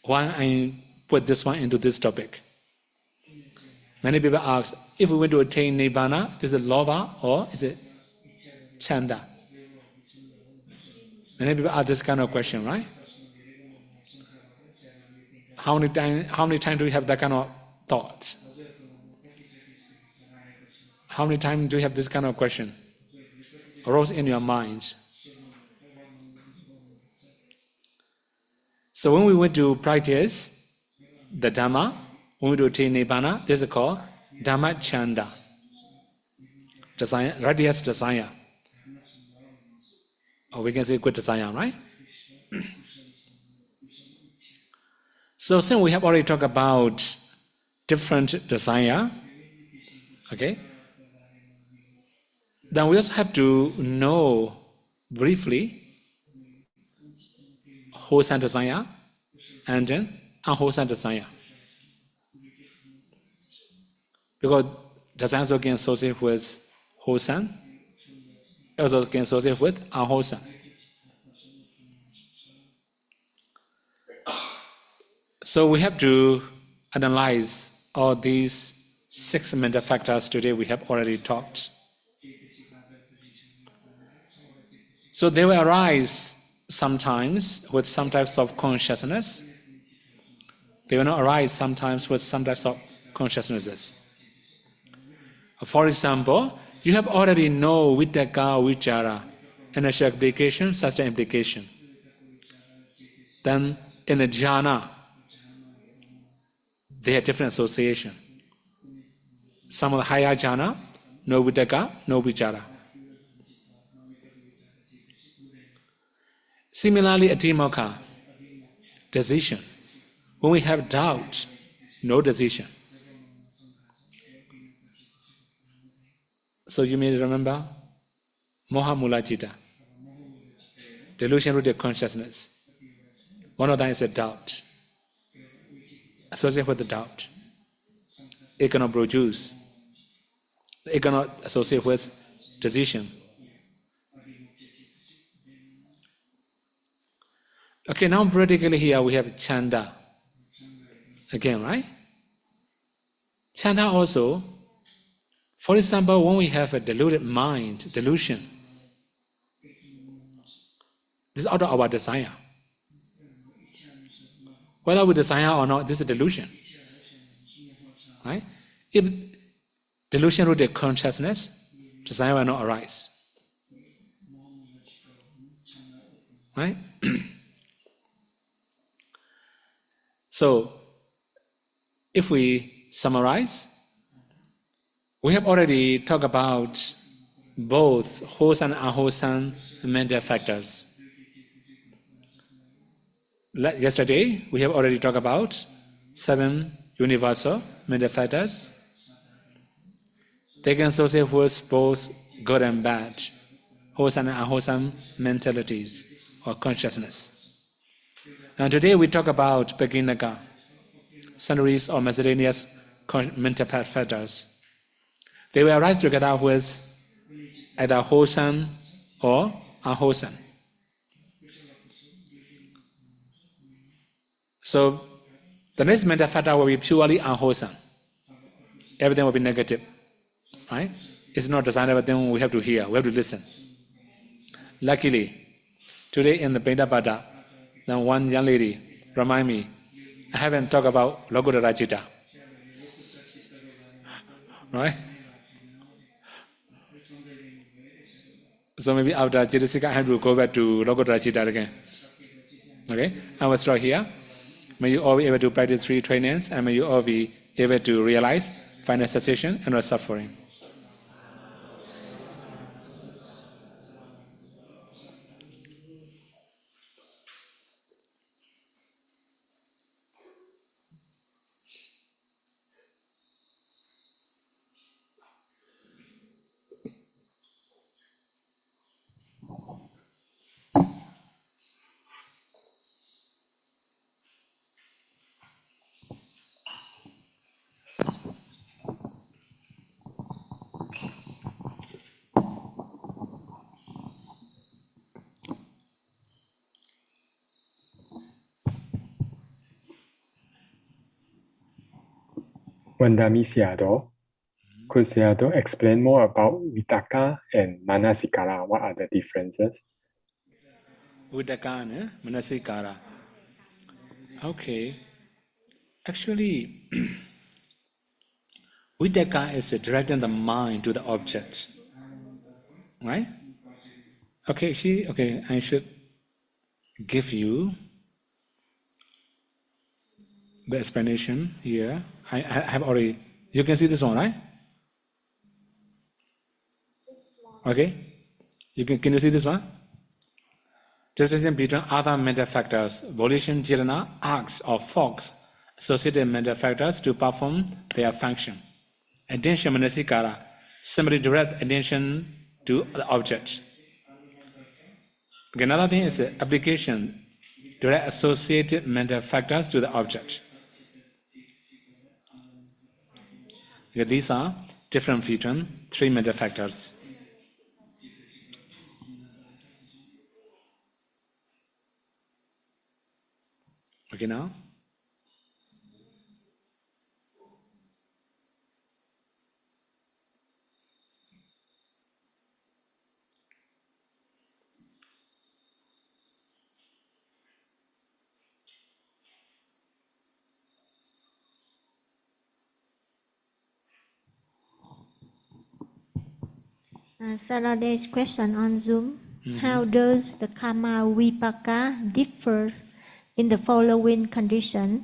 Speaker 1: Why I put this one into this topic? Many people ask, if we want to attain Nibbana, is it lobha or is it chanda? Many people ask this kind of question, right? How many times do you have that kind of thoughts? How many times do you have this kind of question arose in your mind? So when we want to practice the Dhamma, when we do attain Nibbana, this is called Dhamma chanda, desire, righteous desire. Or we can say good desire, right? So since we have already talked about different desire, okay, then we also have to know briefly wholesome desire and then unwholesome desire. Because desire also can associate with wholesome, also can associate with unwholesome. So we have to analyze all these 6 mental factors today we have already talked. So they will arise sometimes with some types of consciousness. They will not arise sometimes with some types of consciousnesses. For example, you have already know Vittaka, Vichara, initial application, such an implication. Then in the jhana, they have different association. Some of the higher jhana, no Vittaka, no Vichara. Similarly, Abhidhamma, decision. When we have doubt, no decision. So you may remember Moha Mula Citta, delusion rooted consciousness. One of them is a doubt. Associate with the doubt. It cannot produce. It cannot associate with decision. Okay, now practically here we have chanda. Again, right? Chanda also, for example, when we have a deluded mind, delusion, this is out of our desire. Whether we desire or not, this is delusion. Right? If delusion rooted consciousness, desire will not arise. Right? So, if we summarize, we have already talked about both wholesome and unwholesome mental factors. Yesterday, we have already talked about 7 universal mental factors. They can associate with both good and bad, wholesome and unwholesome mentalities or consciousness. And today we talk about PAKIDIBBAKA, series of miscellaneous mental factors. They will arise together with either wholesome or unwholesome. So the next mental factor will be purely unwholesome. Everything will be negative, right? It's not designed everything we have to hear, we have to listen. Luckily, today in the PAKIDIBBAKA, then one young lady remind me, I haven't talked about Lokuttara Citta, right? So maybe after Jittasika, I have to go back to Lokuttara Citta again. Okay, I will start here. May you all be able to practice 3 trainings, and may you all be able to realize final cessation and not suffering.
Speaker 2: Vandami Sayadaw, could Sayadaw explain more about Vitakka and Manasikara? What are the differences?
Speaker 1: Vitakka and Manasikara. Okay. Actually, Vitakka is directing the mind to the object. Right? Okay, I should give you the explanation here. I have already, you can see this one, right? Okay? Can you see this one? Distinction between other mental factors, volition, jhana, acts or forks, associated mental factors to perform their function. Attention, manasikara, simply direct attention to the object. Okay, another thing is application, direct associated mental factors to the object. Okay, these are different between 3 mental factors. Okay, now?
Speaker 3: Saladay's question on Zoom. How does the karma vipaka differ in the following condition?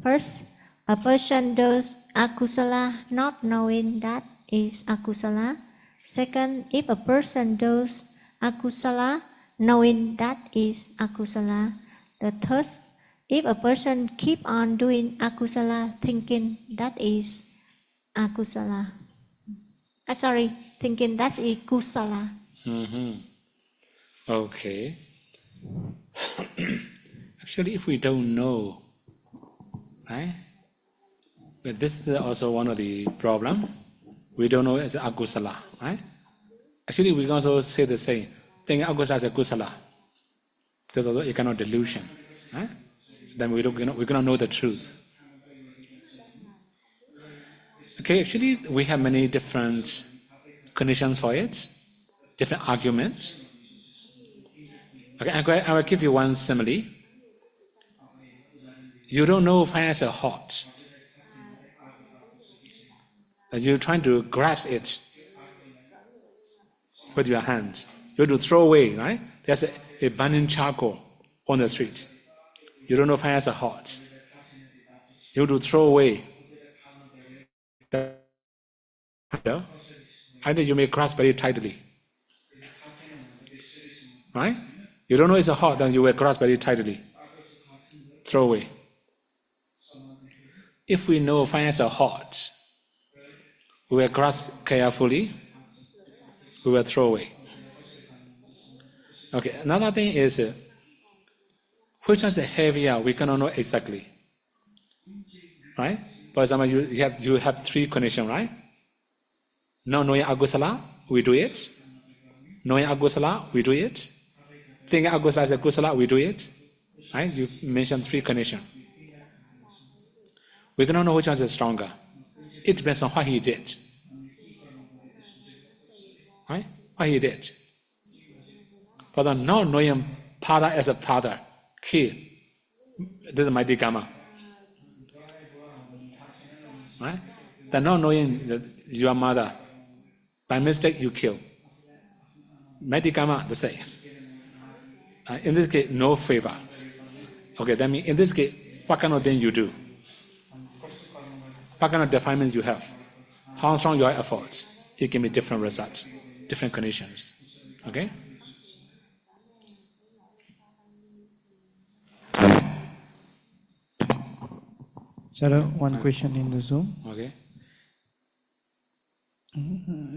Speaker 3: First, a person does akusala not knowing that is akusala. Second, if a person does akusala knowing that is akusala. The third, if a person keep on doing akusala thinking that is akusala. Thinking that is kusala.
Speaker 1: Okay. Actually, if we don't know, right? But this is also one of the problem. We don't know it's akusala, right? Actually, we can also say the same. Thinking akusala is a kusala. There's also a kind of delusion, right? Then we cannot know the truth. Okay, actually, we have many different conditions for it, different arguments. Okay, I will give you one simile. You don't know fire is hot. You're trying to grasp it with your hands. You have to throw away, right? There's a burning charcoal on the street. You don't know fire is hot. You have to throw away. Either you may grasp very tightly, right? You don't know it's hot, then you will grasp very tightly. Throw away. If we know fire is hot, we will grasp carefully, we will throw away. Okay, another thing is, which one is heavier, we cannot know exactly. Right? For example, you have three conditions, right? Now knowing agusala, we do it. Knowing agusala, we do it. Thinking agusala is a kusala, we do it. Right? You mentioned three conditions. We cannot know which one is stronger. It depends on what he did. Right? What he did. For the not knowing father as a father, kill. This is mighty karma. Right? The not knowing that your mother, by mistake you kill. Mighty karma, the same. In this case, no favor. Okay, that means in this case, what kind of thing you do? What kind of defilements you have? How strong your efforts? It can be different results, different conditions. Okay?
Speaker 4: Sir, one question in the Zoom.
Speaker 1: Okay.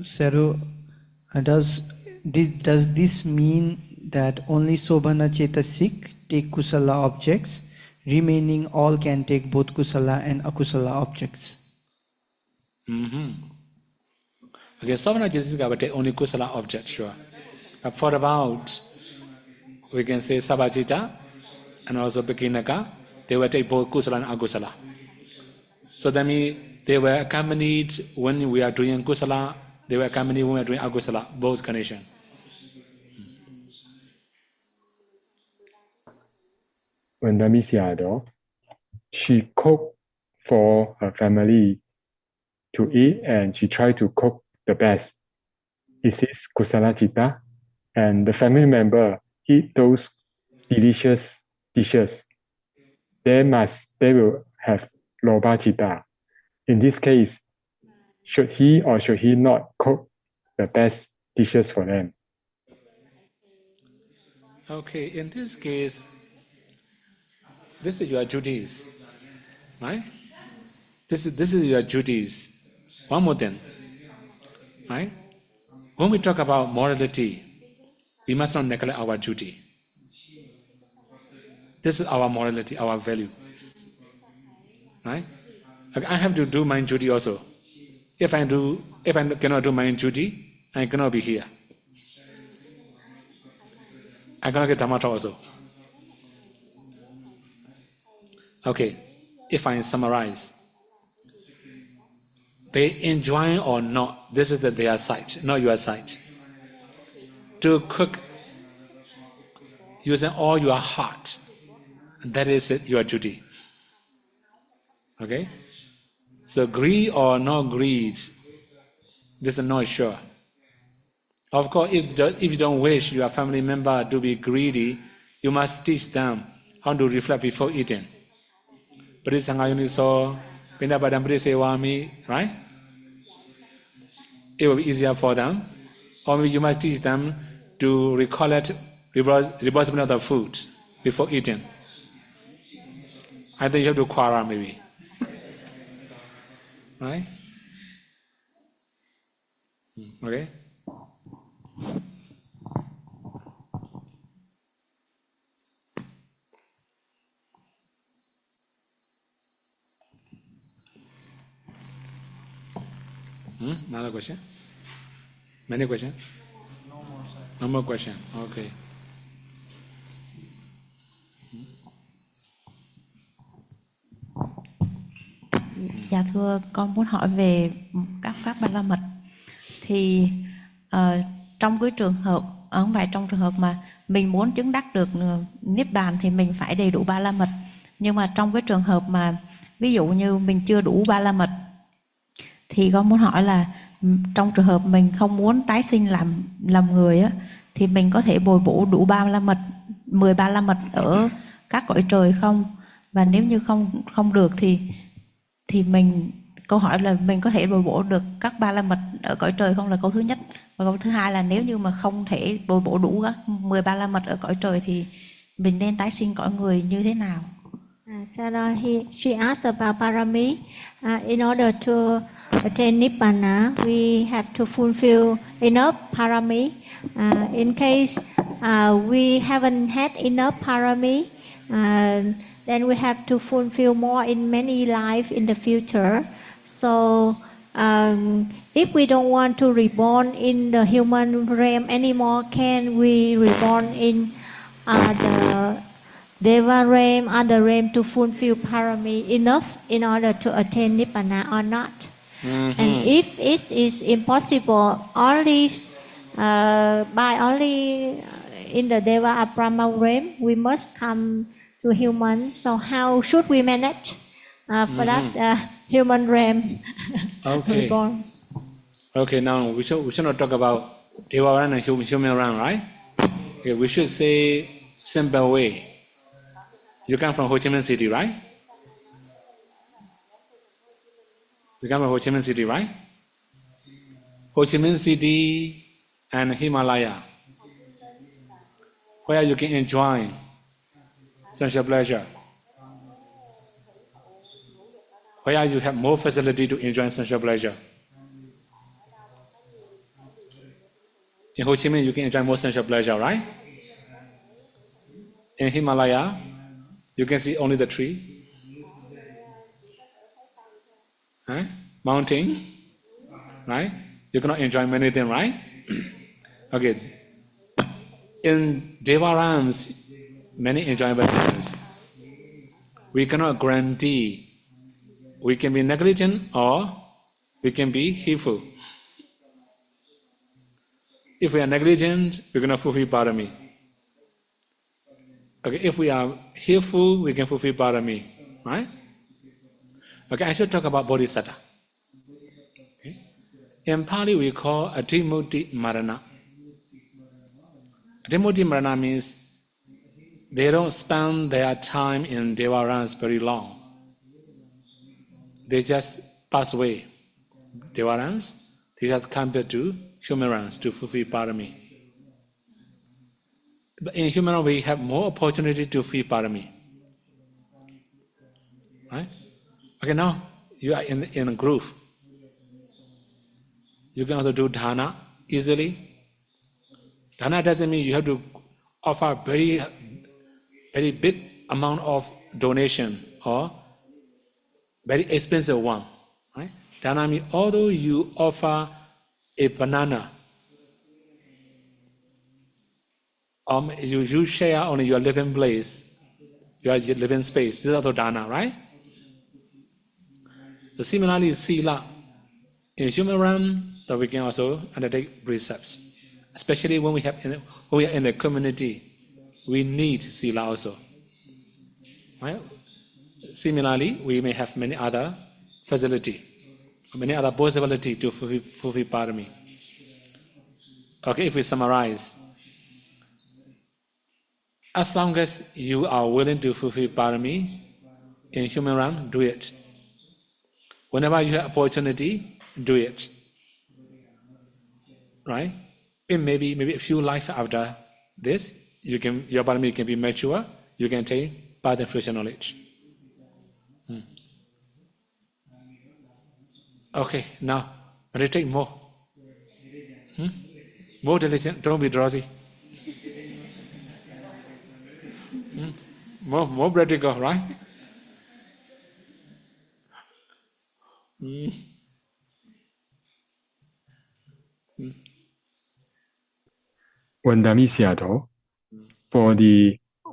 Speaker 4: Sir, does this mean that only Sobhana Chetasik take Kusala objects, remaining all can take both Kusala and Akusala objects?
Speaker 1: Okay, Sobhana Chetasika will take only Kusala objects, sure. But for about, we can say Sabhajita and also Pakinaka, they will take both Kusala and Akusala. So that means they were accompanied when we are doing Kusala, they were accompanied when we are doing Akusala, both conditions.
Speaker 2: When Sayadaw, she cooked for her family to eat and she tried to cook the best. This is Kusala Citta, and the family member eat those delicious dishes. They will have Lobha Citta. In this case, should he or should he not cook the best dishes for them?
Speaker 1: Okay, in this case, this is your duties, right? This is your duties. One more thing, right? When we talk about morality, we must not neglect our duty. This is our morality, our value, right? Like I have to do my duty also. If I cannot do my duty, I cannot be here. I cannot get Dhamma Talk also. Okay, if I summarize, they enjoy or not, this is their side, not your side. To cook using all your heart, that is your duty. Okay? So greed or not greed, this is not sure. Of course, if you don't wish your family member to be greedy, you must teach them how to reflect before eating. Right? It will be easier for them. Or maybe you must teach them to recollect reversible of the food before eating. I think you have to quarrel maybe. Right? Okay? Another question? Many questions? No more question. Okay.
Speaker 5: Dạ thưa, con muốn hỏi về các pháp ba la mật. Thì trong cái trường hợp, không phải trong trường hợp mà mình muốn chứng đắc được niết bàn thì mình phải đầy đủ ba la mật. Nhưng mà trong cái trường hợp mà ví dụ như mình chưa đủ ba la mật, thì con muốn hỏi là trong trường hợp mình không muốn tái sinh làm người á, thì mình có thể bồi bổ đủ ba la mật, 13 la mật ở các cõi trời không? Và nếu như không được thì mình, câu hỏi là mình có thể bồi bổ được các ba la mật ở cõi trời không, là câu thứ nhất. Và câu thứ hai là nếu như mà không thể bồi bổ đủ các 13 la mật ở cõi trời thì mình nên tái sinh cõi người như thế nào?
Speaker 3: She asked about parami. In order to attain Nibbana, we have to fulfill enough parami. In case we haven't had enough parami, then we have to fulfill more in many lives in the future. So if we don't want to reborn in the human realm anymore, can we reborn in the Deva realm, other realm to fulfill parami enough in order to attain Nibbana or not? And if it is impossible, only by only in the Deva or Brahma realm, we must come to human. So how should we manage for that human realm reborn?
Speaker 1: Okay, now we should not talk about Deva realm and human realm, right? Okay, we should say simple way. You come from Ho Chi Minh City, right? You come from Ho Chi Minh City, right? Ho Chi Minh City and Himalaya, where you can enjoy sensual pleasure, where you have more facility to enjoy sensual pleasure. In Ho Chi Minh, you can enjoy more sensual pleasure, right? In Himalaya, you can see only the tree, mountain, right? You cannot enjoy many things, right? Okay. In Deva realms, many enjoyable things. We cannot guarantee we can be negligent or we can be heedful. If we are negligent, we cannot fulfill parami. Okay, if we are heedful, we can fulfill parami, right? Okay, I should talk about bodhisattva. Okay. In Pali, we call Adhimutti Marana. Adhimutti Marana means they don't spend their time in Deva realms very long. They just pass away. Deva realms, they just come back to human realms to fulfill parami. But in human realm, we have more opportunity to fulfill parami. Right? Okay, now you are in a group. You can also do dana easily. Dana doesn't mean you have to offer very big amount of donation or very expensive one. Right? Dana means although you offer a banana, you share only your living place, your living space. This is also dana, right? So similarly, sila. In human realm, that we can also undertake precepts. Especially when we are in the community, we need sila also. Right? Similarly, we may have many other facility, many other possibility to fulfill parami. Okay, if we summarize, as long as you are willing to fulfill parami in human realm, do it. Whenever you have opportunity, do it. Right? It maybe a few lives after this, your parami can be mature, you can take path and fruition knowledge. Okay, now meditate more. More diligent, don't be drowsy. More practical, right?
Speaker 2: Vandami Sayadaw, for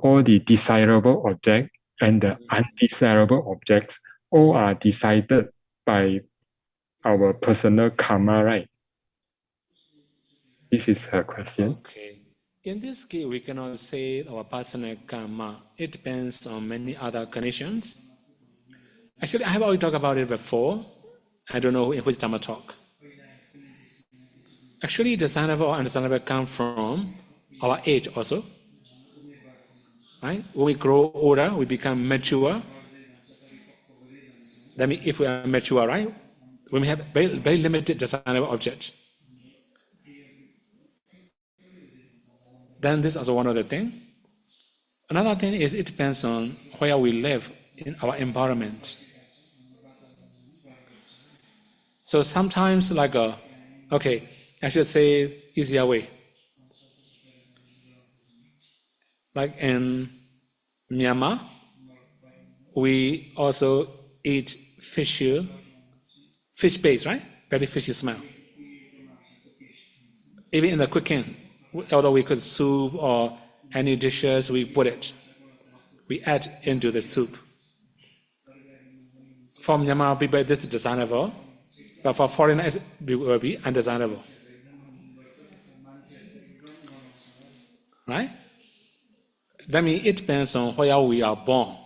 Speaker 2: all the desirable objects and the undesirable objects, all are decided by our personal karma, right? This is her question.
Speaker 1: Okay. In this case, we cannot say our personal karma. It depends on many other conditions. Actually, I have already talked about it before. I don't know in which Dhamma talk. Actually, desirable or undesirable come from our age also. Right? When we grow older, we become mature. That means if we are mature, right? When we have very limited desirable objects. Then this is also one other thing. Another thing is it depends on where we live in our environment. So sometimes like okay, I should say easier way. Like in Myanmar, we also eat fish base, right? Very fishy smell. Even in the cooking, although we could soup or any dishes, we add into the soup. For Myanmar people, this is desirable, but for foreigners, it will be undesirable. Right? That means it depends on where we are born.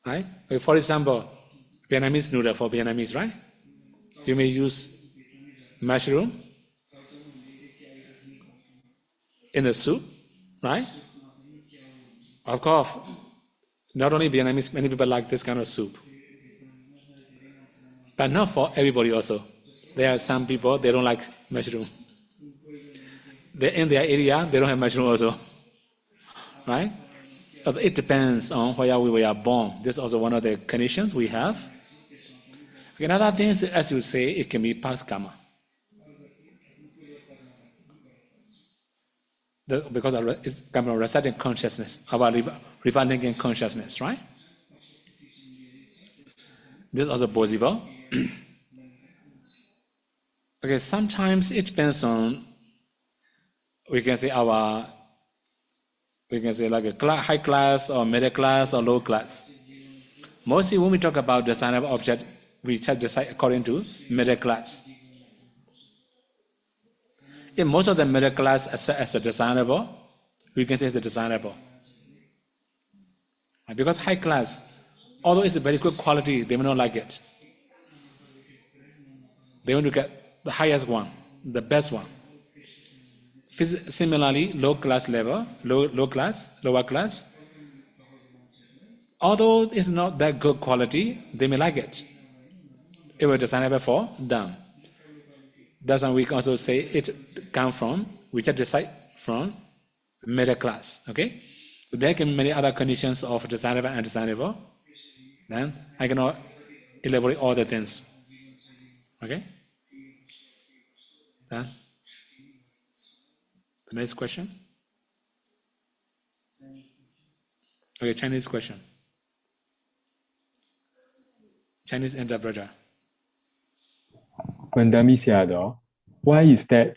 Speaker 1: Right? For example, Vietnamese noodle for Vietnamese, right? You may use mushroom in the soup, right? Of course, not only Vietnamese, many people like this kind of soup. But not for everybody also. There are some people, they don't like mushroom. In their area, they don't have mushroom also. Right? It depends on where we are born. This is also one of the conditions we have. Another thing is, as you say, it can be past karma. Because it's coming from resetting consciousness, about refining in consciousness, right? This is also possible. Okay, sometimes it depends on, we can say like a high class or middle class or low class. Mostly when we talk about desirable object, we just decide according to middle class. If most of the middle class as a desirable, we can say it's a desirable. Because high class, although it's a very good quality, they may not like it. They want to get the highest one, the best one. Similarly, lower class, although it's not that good quality, they may like it. It was desirable for them. That's why we can also say it comes from, we just decide from middle class, okay? There can be many other conditions of desirable and undesirable. Then I cannot elaborate all the things, okay? Then the next question. Okay, Chinese question. Chinese interpreter.
Speaker 2: Vandami Sayadaw, why is that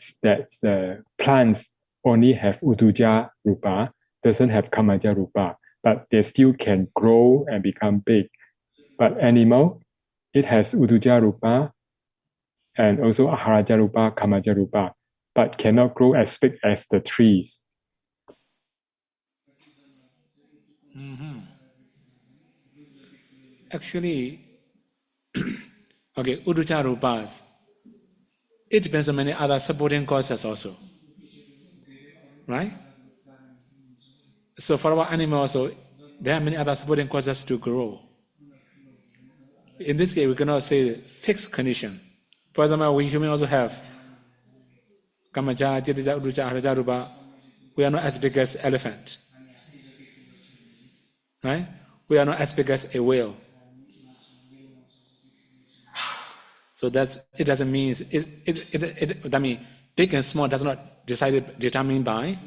Speaker 2: plants only have Uddhacca Rupa, doesn't have Kamaja Rupa, but they still can grow and become big? But animal, it has Uddhacca Rupa and also Aharaja Rupa, Kamaja Rupa, but cannot grow as big as the trees.
Speaker 1: Actually, okay, Uddhacca Rupas, it depends on many other supporting causes also. Right? So for our animal also, there are many other supporting causes to grow. In this case, we cannot say fixed condition. For example, we humans also have Kamaja, Jitija, Uddhacca, Aharaja Rupa. We are not as big as elephant. Right? We are not as big as a whale. So it doesn't mean that means big and small does not determined by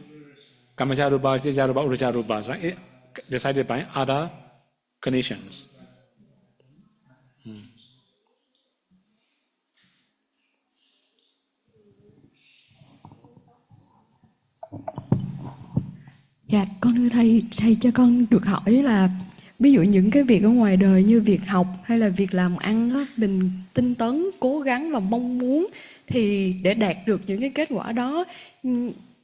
Speaker 1: Kamaja Rupa, Jitija Rupa, Uddhacca Rupas, right? It decided by other conditions.
Speaker 6: Dạ, con thưa thầy cho con được hỏi là ví dụ những cái việc ở ngoài đời như việc học hay là việc làm ăn đó, mình tinh tấn, cố gắng và mong muốn thì để đạt được những cái kết quả đó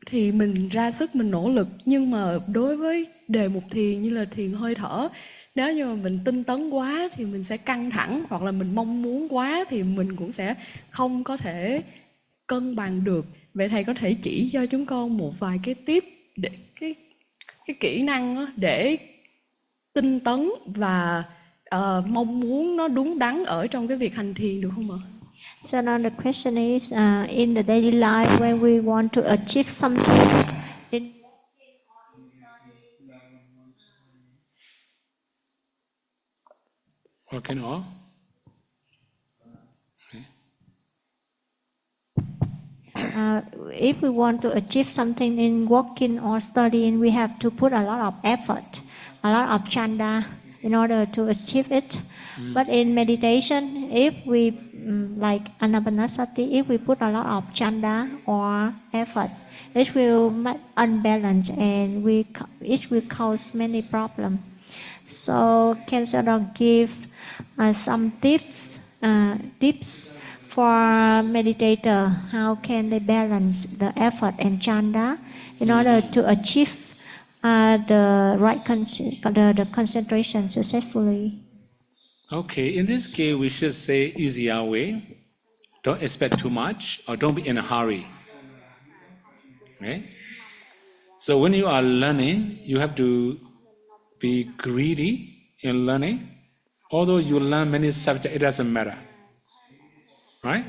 Speaker 6: thì mình ra sức, mình nỗ lực. Nhưng mà đối với đề mục thiền như là thiền hơi thở, nếu như mà mình tinh tấn quá thì mình sẽ căng thẳng, hoặc là mình mong muốn quá thì mình cũng sẽ không có thể cân bằng được. Vậy thầy có thể chỉ cho chúng con một vài cái tip để cái kỹ năng đó, để tinh tấn và mong muốn nó đúng đắn ở trong cái việc hành thiền được không ạ?
Speaker 3: So now the question is, in the daily life, when we want to achieve something, then
Speaker 1: Okay, no.
Speaker 3: if we want to achieve something in working or studying, we have to put a lot of effort, a lot of chanda in order to achieve it. But in meditation, if we, like anapanasati, if we put a lot of chanda or effort, it will make unbalance and it will cause many problems. So can Sayadaw give some tips for meditator? How can they balance the effort and chanda in order to achieve the right the concentration successfully?
Speaker 1: Okay, in this case, we should say easier way. Don't expect too much or don't be in a hurry. Okay? So when you are learning, you have to be greedy in learning. Although you learn many subjects, it doesn't matter. Right?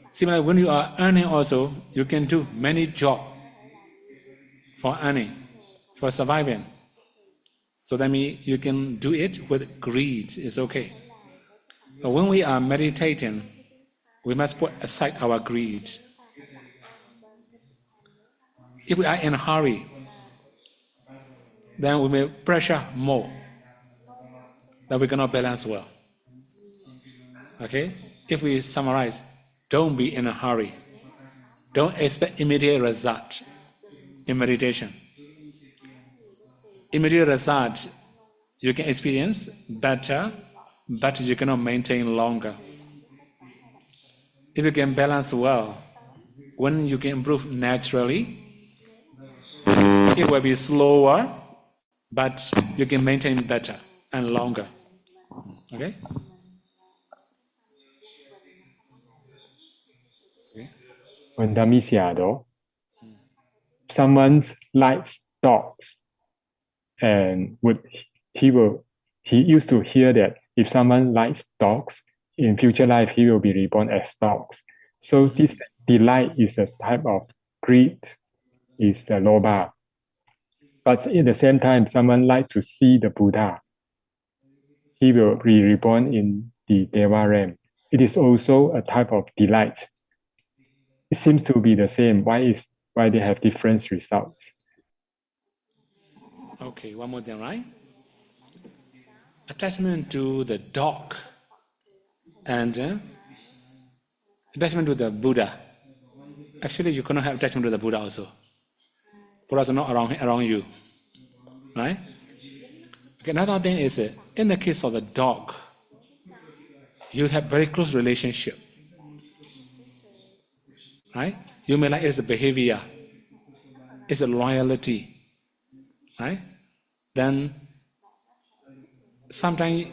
Speaker 1: Similarly, when you are earning also, you can do many jobs for earning, for surviving. So that means you can do it with greed, it's okay. But when we are meditating, we must put aside our greed. If we are in a hurry, then we may pressure more, that we cannot balance well. Okay? If we summarize, don't be in a hurry. Don't expect immediate result in meditation. Immediate result you can experience better, but you cannot maintain longer. If you can balance well, when you can improve naturally, it will be slower, but you can maintain better and longer. Okay?
Speaker 2: When Sayadaw, someone likes dogs, and he used to hear that if someone likes dogs, in future life he will be reborn as dogs. So this delight is a type of greed, is the lobha. But at the same time, someone likes to see the Buddha. He will be reborn in the Deva realm. It is also a type of delight. It seems to be the same. Why they have different results?
Speaker 1: Okay, one more thing, right? Attachment to the dog and attachment to the Buddha. Actually, you cannot have attachment to the Buddha also. Buddha is not around you, right? Okay, another thing is, in the case of the dog, you have very close relationship, right? You may like its behavior, its loyalty, right? Then sometimes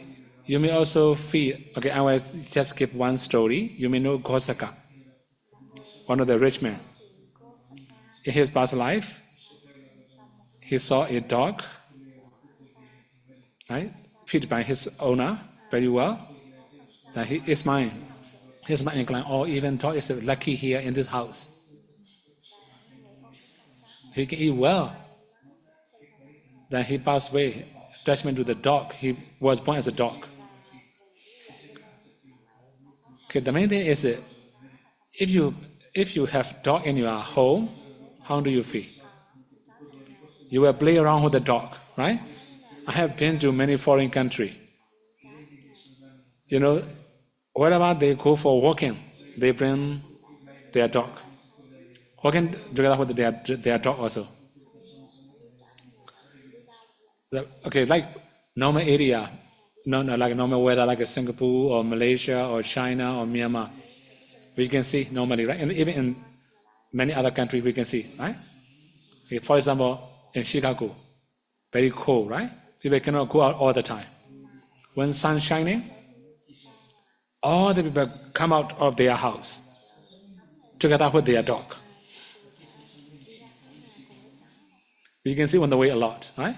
Speaker 1: you may also feel, okay, I will just give one story. You may know Gosaka, one of the rich men. In his past life, he saw a dog, right, fed by his owner very well. Then his mind inclined, or even dog is lucky here in this house. He can eat well. Then he passed away, attachment to the dog. He was born as a dog. Okay, the main thing is, if you have dog in your home, how do you feel? You will play around with the dog, right? I have been to many foreign countries. You know, wherever they go for walking, they bring their dog. Walking together with their dog also. Okay, like normal area, like normal weather, like Singapore or Malaysia or China or Myanmar, we can see normally, right? And even in many other countries, we can see, right? Okay, for example, in Chicago, very cold, right? People cannot go out all the time. When sun shining, all the people come out of their house together with their dog. You can see on the way a lot, right?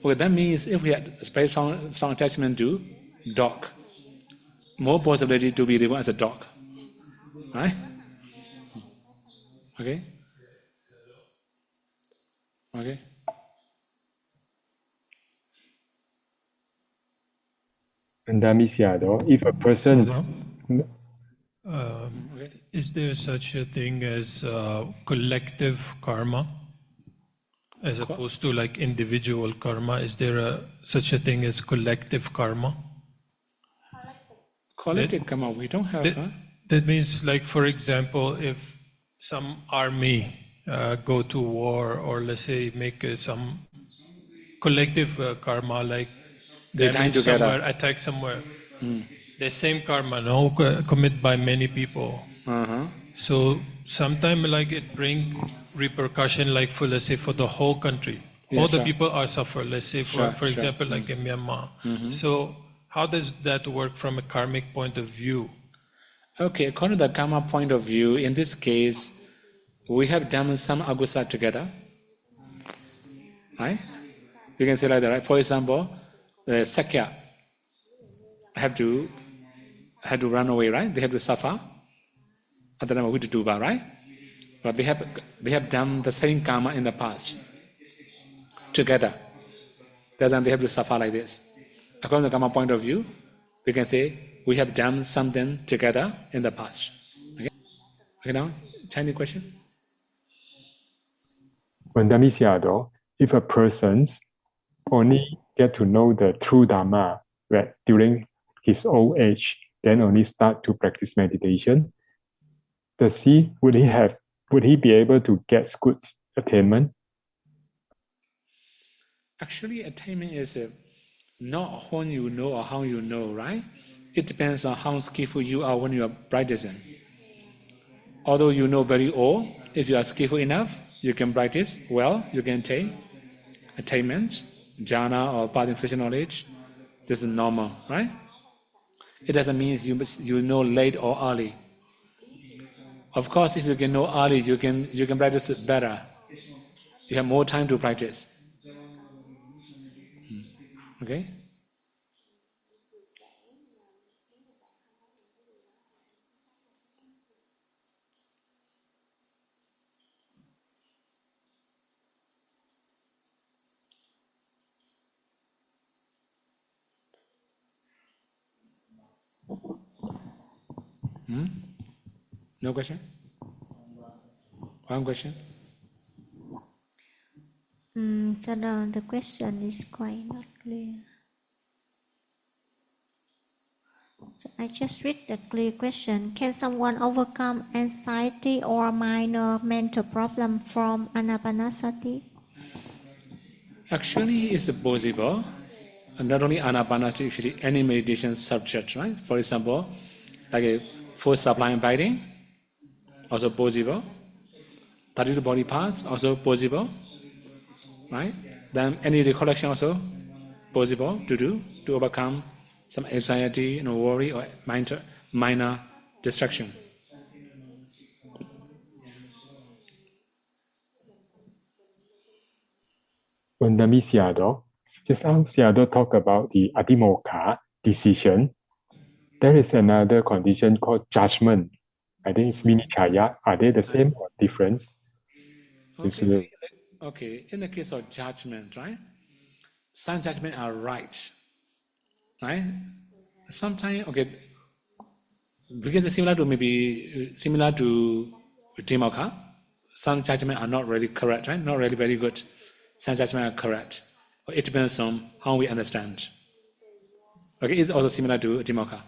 Speaker 1: Okay, that means if we had a very strong attachment to dog, more possibility to be reborn as a dog, right? Okay? Okay?
Speaker 2: And Sayadaw, if a person
Speaker 7: Sayadaw,
Speaker 1: Okay.
Speaker 7: is there such a thing as collective karma as opposed to like individual karma? Is there such a thing as collective karma?
Speaker 1: Collective karma, we don't have.
Speaker 7: That means, like, for example, if some army go to war, or let's say make some collective karma, like
Speaker 1: they die together,
Speaker 7: somewhere, attack somewhere. The same karma, no, commit by many people. So sometimes, like, it bring repercussion, like for, let's say, for the whole country, all the people are suffer. Let's say, for example, like in Myanmar. So how does that work from a karmic point of view?
Speaker 1: Okay, according to the karma point of view, in this case, we have done some agusala together, right? You can say like that, right? For example, the Sakya have to run away, right? They have to suffer at the time of Viduduba, right? But they have done the same karma in the past together. That's why they have to suffer like this. According to the karma point of view, we can say we have done something together in the past. Okay, now Chinese question.
Speaker 2: Vietnamese Sayadaw, if a person only get to know the true Dhamma during his old age, then only start to practice meditation, would he be able to get good attainment?
Speaker 1: Actually, attainment is not when you know or how you know, right? It depends on how skillful you are when you are practicing. Although you know very old, if you are skillful enough, you can practice well, you can attain attainment, jhana or path in future knowledge. This is normal, right? It doesn't mean you know late or early. Of course, if you can know early, you can practice it better. You have more time to practice. Okay? No question? One question?
Speaker 3: So the question is quite not clear. So I just read the clear question. Can someone overcome anxiety or minor mental problem from anapanasati?
Speaker 1: Actually, it's possible. Not only anapanasati, actually any meditation subject, right? For example, like a food supply and biting, also possible. 32 body parts, also possible, right? Then any recollection also possible to do, to overcome some anxiety, worry, or minor distraction.
Speaker 2: Vietnamese Sayadaw, just now Sayadaw talked about the Adhimokkha decision. There is another condition called judgment. I think it's Vinichaya. Are they the same or different?
Speaker 1: Okay, in the case of judgment, right? Some judgments are right, right? Sometimes, okay, because it's similar to Dhimmokkha, some judgments are not really correct, right? Not really very good. Some judgments are correct. It depends on how we understand. Okay, it's also similar to Dhimmokkha.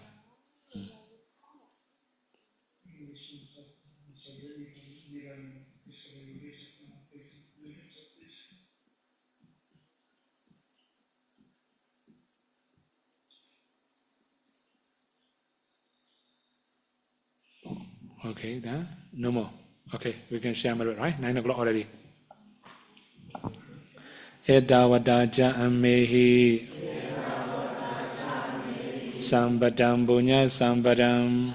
Speaker 1: Okay, then no more. Okay, we can share my right? 9 o'clock already. Edawadaja amehi Sambadam bunya sambadam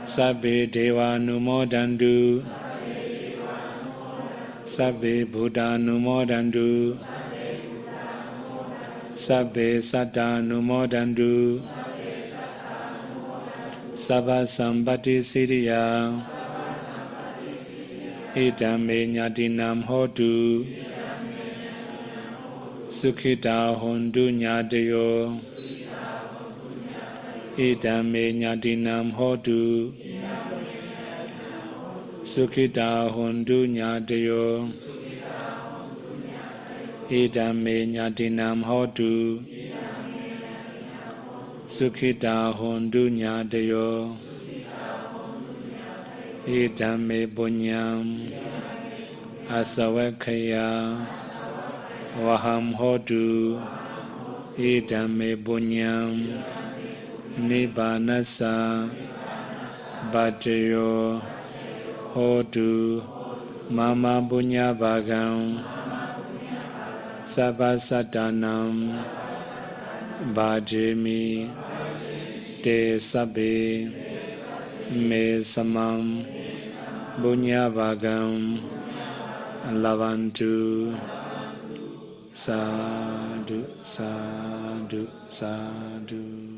Speaker 1: Sabbe deva numodandu Sabbe buddha numodandu Sabbe satta numodandu Sabba sambati siriya Idame nyatinam hotu Sukhita hondu nyadayo Idame Nyatinam Hodu Sukhita Hondu Nyadayo Idame Nyatinam Hodu Sukhita Hondu Nyadayo Idame Bunyam Asawakaya Vaham Hodu Idame Bunyam Nibbanasa Bhajayo Hodu Mama Bunya Bhagam Sabbasatanam Bhajami Te Sabbe Me Samam Bunya Bhagam Lavantu Sadhu Sadhu Sadhu